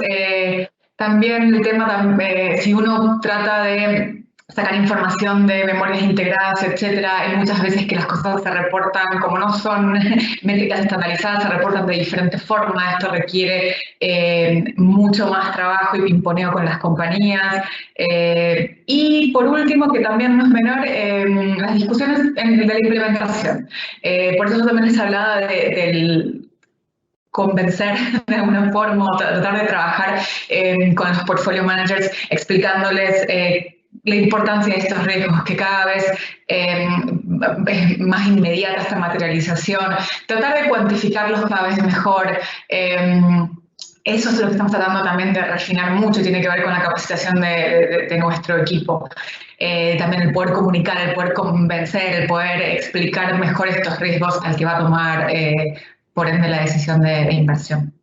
También el tema, si uno trata de sacar información de memorias integradas, etcétera, hay muchas veces que las cosas se reportan, como no son métricas estandarizadas, se reportan de diferentes formas. Esto requiere mucho más trabajo y pimponeo con las compañías. Y por último, que también no es menor, las discusiones de la implementación. Por eso yo también les hablaba del convencer de alguna forma, o tratar de trabajar con los portfolio managers, explicándoles la importancia de estos riesgos, que cada vez es más inmediata esta materialización, tratar de cuantificarlos cada vez mejor. Eso es lo que estamos tratando también de refinar mucho, tiene que ver con la capacitación de nuestro equipo. También el poder comunicar, el poder convencer, el poder explicar mejor estos riesgos al que va a tomar, por ende, la decisión de inversión.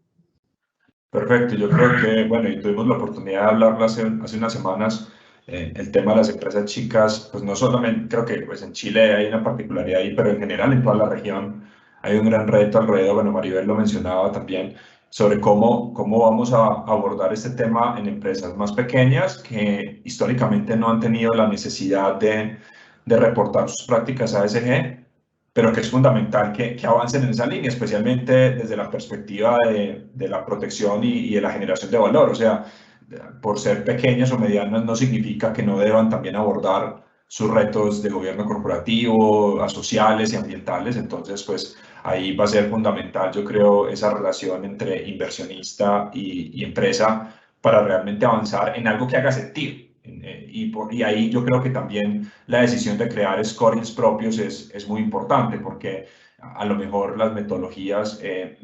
Perfecto, yo creo que, bueno, y tuvimos la oportunidad de hablarlo hace unas semanas, el tema de las empresas chicas, pues no solamente, creo que pues en Chile hay una particularidad ahí, pero en general en toda la región hay un gran reto alrededor, bueno, Maribel lo mencionaba también, sobre cómo vamos a abordar este tema en empresas más pequeñas que históricamente no han tenido la necesidad de reportar sus prácticas ASG, pero que es fundamental que avancen en esa línea, especialmente desde la perspectiva de la protección y de la generación de valor. O sea, por ser pequeñas o medianas no significa que no deban también abordar sus retos de gobierno corporativo, sociales y ambientales. Entonces, pues ahí va a ser fundamental, yo creo, esa relación entre inversionista y empresa para realmente avanzar en algo que haga sentido. Y ahí yo creo que también la decisión de crear scorings propios es muy importante, porque a lo mejor las metodologías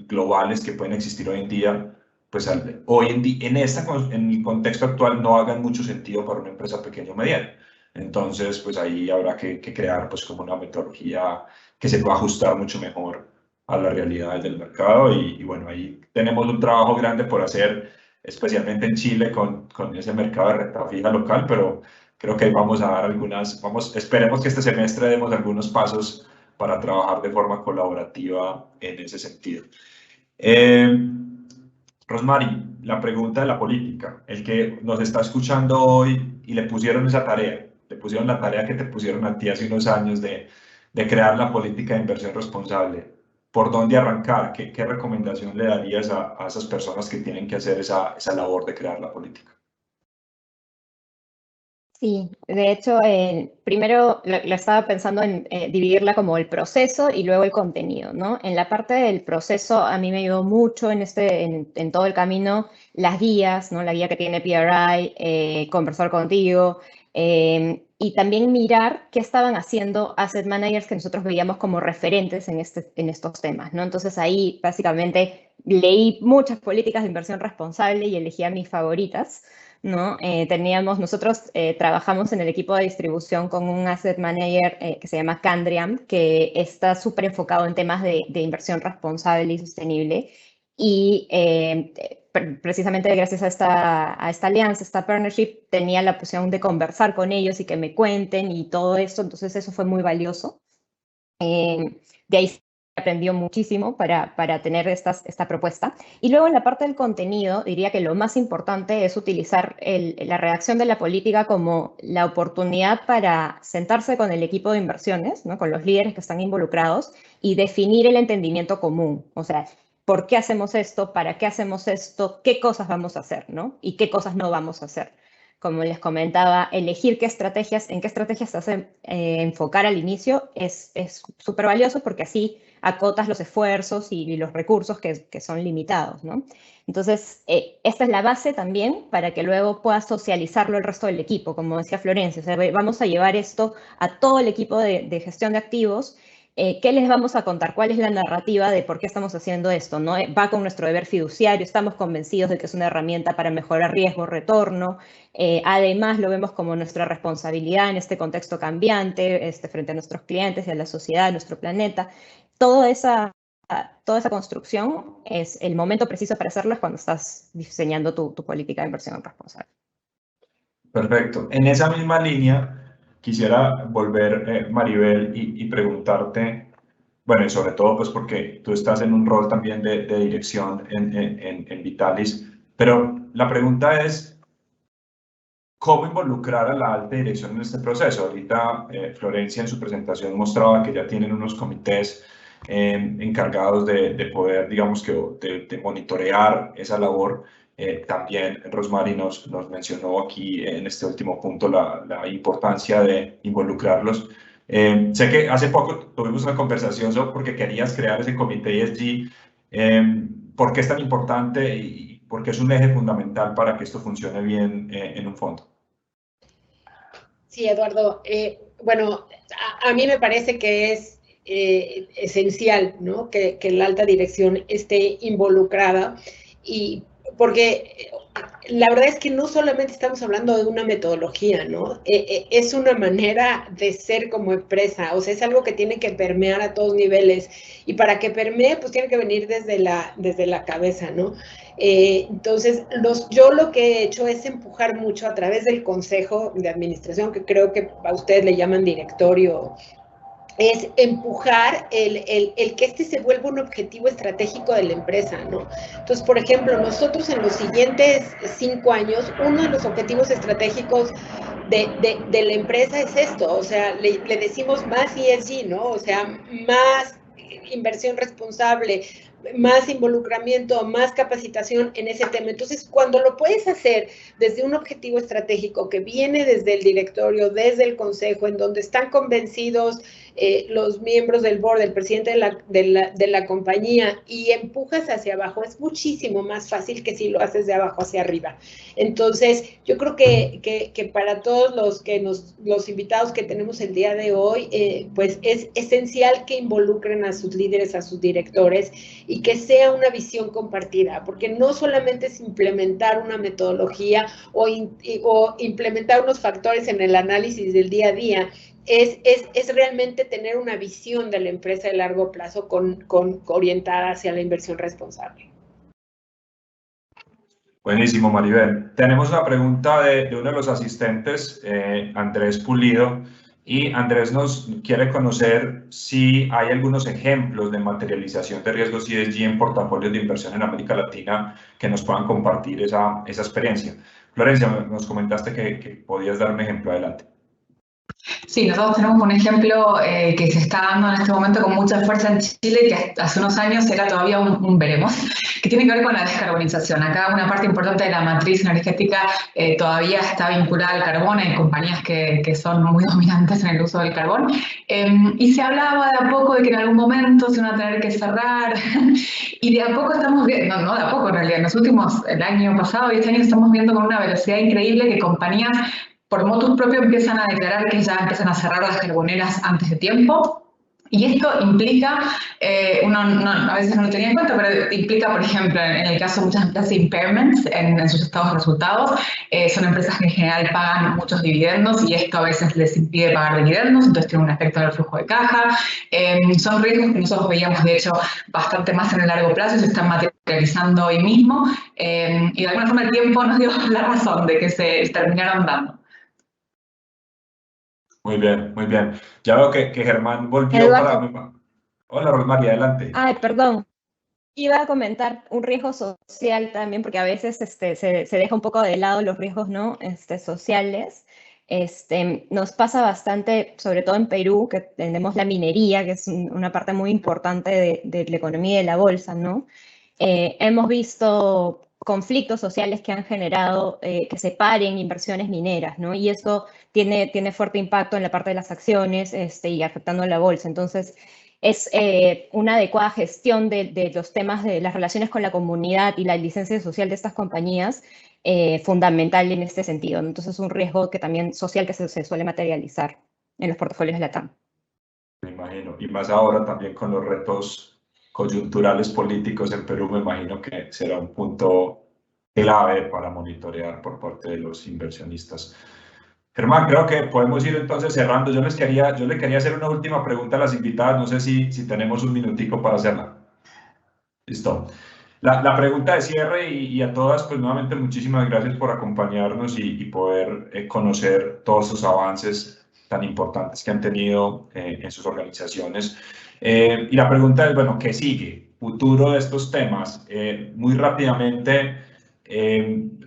globales que pueden existir hoy en día, pues hoy en día, en el contexto actual no hagan mucho sentido para una empresa pequeña o mediana. Entonces, pues ahí habrá que crear pues como una metodología que se pueda ajustar mucho mejor a las realidades del mercado y bueno, ahí tenemos un trabajo grande por hacer, especialmente en Chile con ese mercado de renta fija local, pero creo que vamos a dar esperemos que este semestre demos algunos pasos para trabajar de forma colaborativa en ese sentido. Rosmary, la pregunta de la política, el que nos está escuchando hoy y le pusieron esa tarea, le pusieron la tarea que te pusieron a ti hace unos años de crear la política de inversión responsable. ¿Por dónde arrancar? ¿Qué recomendación le darías a esas personas que tienen que hacer esa labor de crear la política? Sí, de hecho, primero lo estaba pensando en dividirla como el proceso y luego el contenido, ¿no? En la parte del proceso, a mí me ayudó mucho en todo el camino las guías, ¿no? La guía que tiene PRI, conversar contigo, y también mirar qué estaban haciendo asset managers que nosotros veíamos como referentes en estos temas, ¿no? Entonces ahí básicamente leí muchas políticas de inversión responsable y elegí a mis favoritas, ¿no? Nosotros trabajamos en el equipo de distribución con un asset manager que se llama Candriam, que está súper enfocado en temas de inversión responsable y sostenible. Y precisamente gracias a esta alianza, esta partnership, tenía la posibilidad de conversar con ellos y que me cuenten y todo esto. Entonces eso fue muy valioso. De ahí aprendió muchísimo para tener esta propuesta. Y luego en la parte del contenido, diría que lo más importante es utilizar la redacción de la política como la oportunidad para sentarse con el equipo de inversiones, ¿no? Con los líderes que están involucrados y definir el entendimiento común. O sea, ¿por qué hacemos esto? ¿Para qué hacemos esto? ¿Qué cosas vamos a hacer, ¿no? Y qué cosas no vamos a hacer. Como les comentaba, elegir en qué estrategias se hace enfocar al inicio es súper valioso porque así acotas los esfuerzos y los recursos que son limitados, ¿no? Entonces, esta es la base también para que luego puedas socializarlo el resto del equipo, como decía Florencia. O sea, vamos a llevar esto a todo el equipo de gestión de activos. ¿Qué les vamos a contar? ¿Cuál es la narrativa de por qué estamos haciendo esto? ¿No? Va con nuestro deber fiduciario, estamos convencidos de que es una herramienta para mejorar riesgo, retorno. Además, lo vemos como nuestra responsabilidad en este contexto cambiante, frente a nuestros clientes y a la sociedad, a nuestro planeta. Toda esa construcción es el momento preciso para hacerlo es cuando estás diseñando tu política de inversión responsable. Perfecto. En esa misma línea, quisiera volver, Maribel, y preguntarte, bueno, y sobre todo pues porque tú estás en un rol también de dirección en Vitalis, pero la pregunta es, ¿cómo involucrar a la alta dirección en este proceso? Ahorita Florencia en su presentación mostraba que ya tienen unos comités encargados de poder, digamos que, de monitorear esa labor. También Rosmary nos mencionó aquí en este último punto la importancia de involucrarlos. Sé que hace poco tuvimos una conversación sobre porque querías crear ese comité ESG. ¿Por qué es tan importante y por qué es un eje fundamental para que esto funcione bien en un fondo? Sí, Eduardo. Bueno, a mí me parece que es esencial, ¿no? Que la alta dirección esté involucrada, y porque la verdad es que no solamente estamos hablando de una metodología, ¿no? Es una manera de ser como empresa, o sea, es algo que tiene que permear a todos niveles, y para que permee, pues tiene que venir desde la cabeza, ¿no? Entonces, yo lo que he hecho es empujar mucho a través del Consejo de Administración, que creo que a ustedes le llaman directorio, es empujar el que este se vuelva un objetivo estratégico de la empresa, ¿no? Entonces, por ejemplo, nosotros en los siguientes 5 años, uno de los objetivos estratégicos de la empresa es esto, o sea, le decimos más ESG, ¿no? O sea, más inversión responsable, más involucramiento, más capacitación en ese tema. Entonces, cuando lo puedes hacer desde un objetivo estratégico que viene desde el directorio, desde el consejo, en donde están convencidos los miembros del board, el presidente de la compañía, y empujas hacia abajo, es muchísimo más fácil que si lo haces de abajo hacia arriba. Entonces, yo creo que para todos los invitados que tenemos el día de hoy, pues es esencial que involucren a sus líderes, a sus directores, y que sea una visión compartida, porque no solamente es implementar una metodología o implementar unos factores en el análisis del día a día, es realmente tener una visión de la empresa de largo plazo orientada hacia la inversión responsable. Buenísimo, Maribel. Tenemos una pregunta de uno de los asistentes, Andrés Pulido, y Andrés nos quiere conocer si hay algunos ejemplos de materialización de riesgos ESG en portafolios de inversión en América Latina que nos puedan compartir esa experiencia. Florencia, nos comentaste que podías dar un ejemplo. Adelante. Sí, nosotros tenemos un ejemplo que se está dando en este momento con mucha fuerza en Chile, que hace unos años era todavía un veremos, que tiene que ver con la descarbonización. Acá una parte importante de la matriz energética todavía está vinculada al carbón, hay compañías que son muy dominantes en el uso del carbón, y se hablaba de a poco de que en algún momento se iban a tener que cerrar, y de a poco estamos viendo, no de a poco en realidad, el año pasado y este año estamos viendo con una velocidad increíble que compañías por motus propio empiezan a declarar que ya empiezan a cerrar las carboneras antes de tiempo. Y esto implica, a veces no lo tenía en cuenta, pero implica, por ejemplo, en el caso de muchas empresas, impairments en sus estados de resultados. Son empresas que en general pagan muchos dividendos y esto a veces les impide pagar dividendos, entonces tiene un efecto en el flujo de caja. Son riesgos que nosotros veíamos, de hecho, bastante más en el largo plazo y se están materializando hoy mismo. Y de alguna forma el tiempo nos dio la razón de que se terminaron dando. Muy bien, muy bien. Ya veo que Germán volvió. Eduardo. para... Hola, Rosmarie, adelante. Ay, perdón. Iba a comentar un riesgo social también, porque a veces se deja un poco de lado los riesgos, ¿no? Sociales. Nos pasa bastante, sobre todo en Perú, que tenemos la minería, que es una parte muy importante de la economía y de la bolsa, ¿no? Hemos visto conflictos sociales que han generado que se paren inversiones mineras, ¿no? Y eso tiene fuerte impacto en la parte de las acciones y afectando a la bolsa. Entonces, es una adecuada gestión de los temas de las relaciones con la comunidad y la licencia social de estas compañías fundamental en este sentido, ¿no? Entonces, es un riesgo que también social que se suele materializar en los portafolios de LATAM. Me imagino, y más ahora también con los retos coyunturales políticos en Perú, me imagino que será un punto clave para monitorear por parte de los inversionistas. Germán, creo que podemos ir entonces cerrando. Yo le quería hacer una última pregunta a las invitadas, no sé si tenemos un minutico para hacerla. Listo. La pregunta de cierre y a todas, pues nuevamente muchísimas gracias por acompañarnos y poder conocer todos esos avances tan importantes que han tenido en sus organizaciones. Y la pregunta es, bueno, ¿qué sigue? Futuro de estos temas. Muy rápidamente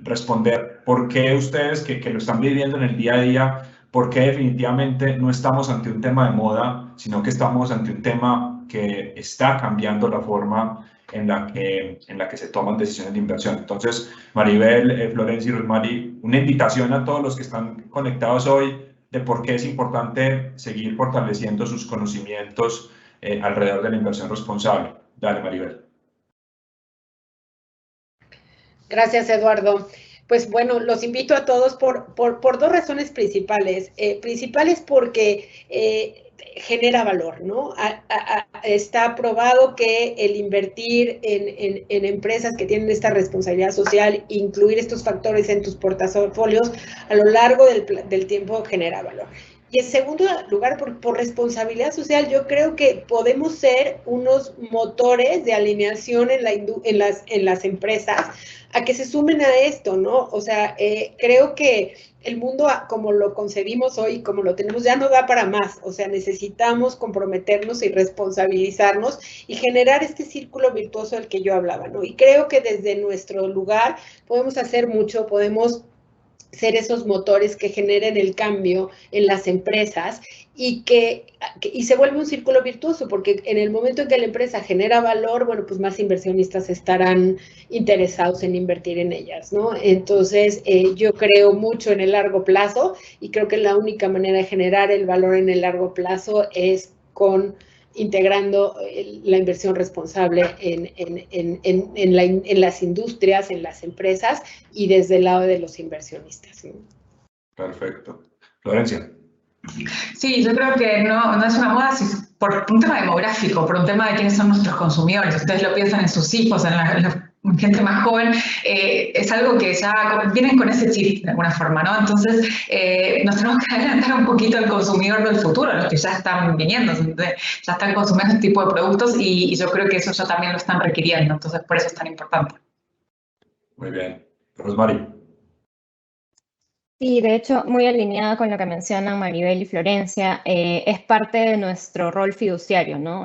responder por qué ustedes que lo están viviendo en el día a día, por qué definitivamente no estamos ante un tema de moda, sino que estamos ante un tema que está cambiando la forma en la que se toman decisiones de inversión. Entonces, Maribel, Florencia y Rosmarie, una invitación a todos los que están conectados hoy de por qué es importante seguir fortaleciendo sus conocimientos alrededor de la inversión responsable. Dale, Maribel. Gracias, Eduardo. Pues bueno, los invito a todos por dos razones principales. Principales porque genera valor, ¿no? Está probado que el invertir en empresas que tienen esta responsabilidad social, incluir estos factores en tus portafolios a lo largo del tiempo genera valor. Y en segundo lugar, por responsabilidad social, yo creo que podemos ser unos motores de alineación en las empresas a que se sumen a esto, ¿no? O sea, creo que el mundo como lo concebimos hoy, como lo tenemos, ya no da para más. O sea, necesitamos comprometernos y responsabilizarnos y generar este círculo virtuoso del que yo hablaba, ¿no? Y creo que desde nuestro lugar podemos hacer mucho, podemos ser esos motores que generen el cambio en las empresas y se vuelve un círculo virtuoso, porque en el momento en que la empresa genera valor, bueno, pues más inversionistas estarán interesados en invertir en ellas, ¿no? Entonces, yo creo mucho en el largo plazo y creo que la única manera de generar el valor en el largo plazo es integrando la inversión responsable en las industrias, en las empresas y desde el lado de los inversionistas, ¿no? Perfecto. Florencia. Sí, yo creo que no es una moda por un tema demográfico, por un tema de quiénes son nuestros consumidores. Ustedes lo piensan en sus hijos, en la gente más joven, es algo que ya vienen con ese chip de alguna forma, ¿no? Entonces, nos tenemos que adelantar un poquito al consumidor del futuro, los que ya están viniendo, ya están consumiendo este tipo de productos y yo creo que eso ya también lo están requiriendo, entonces por eso es tan importante. Muy bien. Rosmary. Sí, de hecho, muy alineada con lo que mencionan Maribel y Florencia, es parte de nuestro rol fiduciario, ¿no?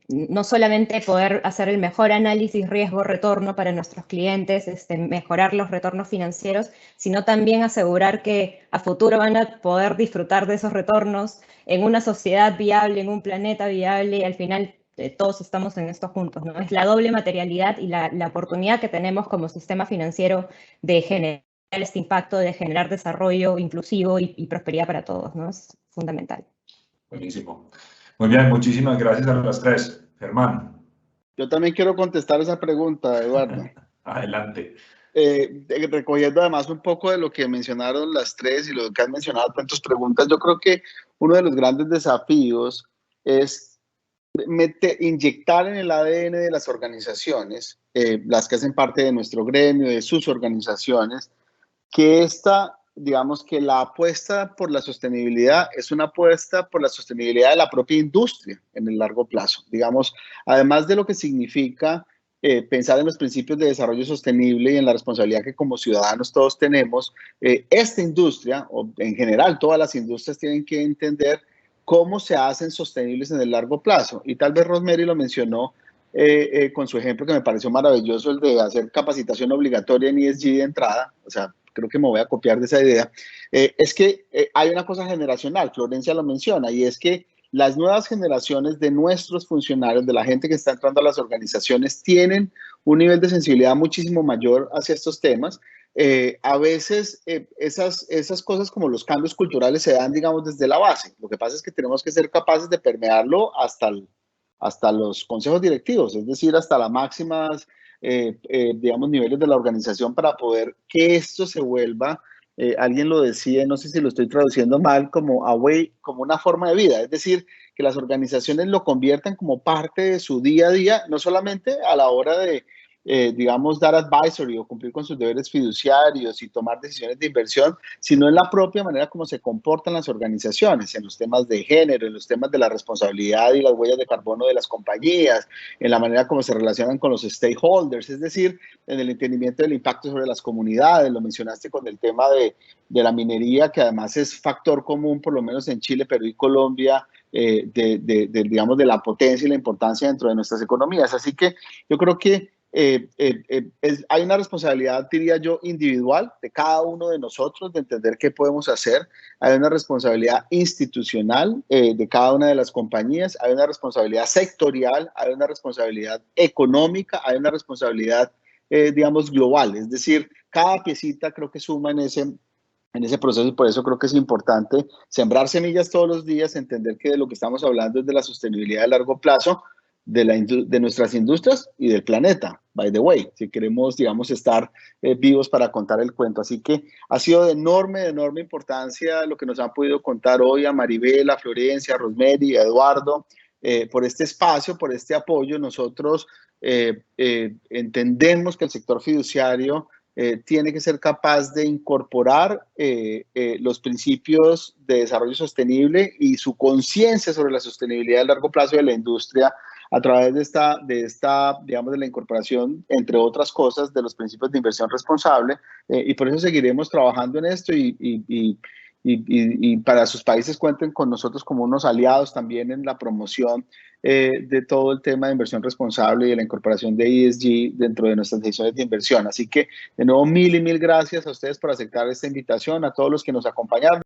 No solamente poder hacer el mejor análisis riesgo-retorno para nuestros clientes, mejorar los retornos financieros, sino también asegurar que a futuro van a poder disfrutar de esos retornos en una sociedad viable, en un planeta viable, y al final todos estamos en esto juntos, ¿no? Es la doble materialidad y la oportunidad que tenemos como sistema financiero de generar este impacto, de generar desarrollo inclusivo y prosperidad para todos, ¿no? Es fundamental. Buenísimo. Muy bien, muchísimas gracias a las tres. Germán. Yo también quiero contestar esa pregunta, Eduardo. Adelante. Recogiendo además un poco de lo que mencionaron las tres y lo que han mencionado tantas preguntas, yo creo que uno de los grandes desafíos es inyectar en el ADN de las organizaciones, las que hacen parte de nuestro gremio, de sus organizaciones, que digamos que la apuesta por la sostenibilidad es una apuesta por la sostenibilidad de la propia industria en el largo plazo. Digamos, además de lo que significa pensar en los principios de desarrollo sostenible y en la responsabilidad que como ciudadanos todos tenemos, esta industria, o en general todas las industrias, tienen que entender cómo se hacen sostenibles en el largo plazo. Y tal vez Rosemary lo mencionó con su ejemplo que me pareció maravilloso, el de hacer capacitación obligatoria en ESG de entrada. O sea, creo que me voy a copiar de esa idea. Es que hay una cosa generacional, Florencia lo menciona, y es que las nuevas generaciones de nuestros funcionarios, de la gente que está entrando a las organizaciones, tienen un nivel de sensibilidad muchísimo mayor hacia estos temas. A veces esas cosas como los cambios culturales se dan, digamos, desde la base. Lo que pasa es que tenemos que ser capaces de permearlo hasta los consejos directivos, es decir, hasta las máximas, digamos, niveles de la organización para poder que esto se vuelva, alguien lo decía, no sé si lo estoy traduciendo mal, como una forma de vida, es decir, que las organizaciones lo conviertan como parte de su día a día, no solamente a la hora de, digamos, dar advisory o cumplir con sus deberes fiduciarios y tomar decisiones de inversión, sino en la propia manera como se comportan las organizaciones, en los temas de género, en los temas de la responsabilidad y las huellas de carbono de las compañías, en la manera como se relacionan con los stakeholders, es decir, en el entendimiento del impacto sobre las comunidades. Lo mencionaste con el tema de la minería, que además es factor común, por lo menos en Chile, Perú y Colombia, digamos, de la potencia y la importancia dentro de nuestras economías. Así que yo creo que hay una responsabilidad, diría yo, individual de cada uno de nosotros de entender qué podemos hacer. Hay una responsabilidad institucional de cada una de las compañías, hay una responsabilidad sectorial, hay una responsabilidad económica, hay una responsabilidad, digamos, global. Es decir, cada piecita creo que suma en ese proceso, y por eso creo que es importante sembrar semillas todos los días, entender que de lo que estamos hablando es de la sostenibilidad a largo plazo, de nuestras industrias y del planeta, by the way, si queremos, digamos, estar vivos para contar el cuento. Así que ha sido de enorme importancia lo que nos han podido contar hoy a Maribel, a Florencia, a Rosemary, a Eduardo, por este espacio, por este apoyo. Nosotros entendemos que el sector fiduciario tiene que ser capaz de incorporar los principios de desarrollo sostenible y su conciencia sobre la sostenibilidad a largo plazo de la industria a través de esta, digamos, de la incorporación, entre otras cosas, de los principios de inversión responsable, y por eso seguiremos trabajando en esto y para sus países cuenten con nosotros como unos aliados también en la promoción de todo el tema de inversión responsable y de la incorporación de ESG dentro de nuestras decisiones de inversión. Así que, de nuevo, mil y mil gracias a ustedes por aceptar esta invitación, a todos los que nos acompañaron.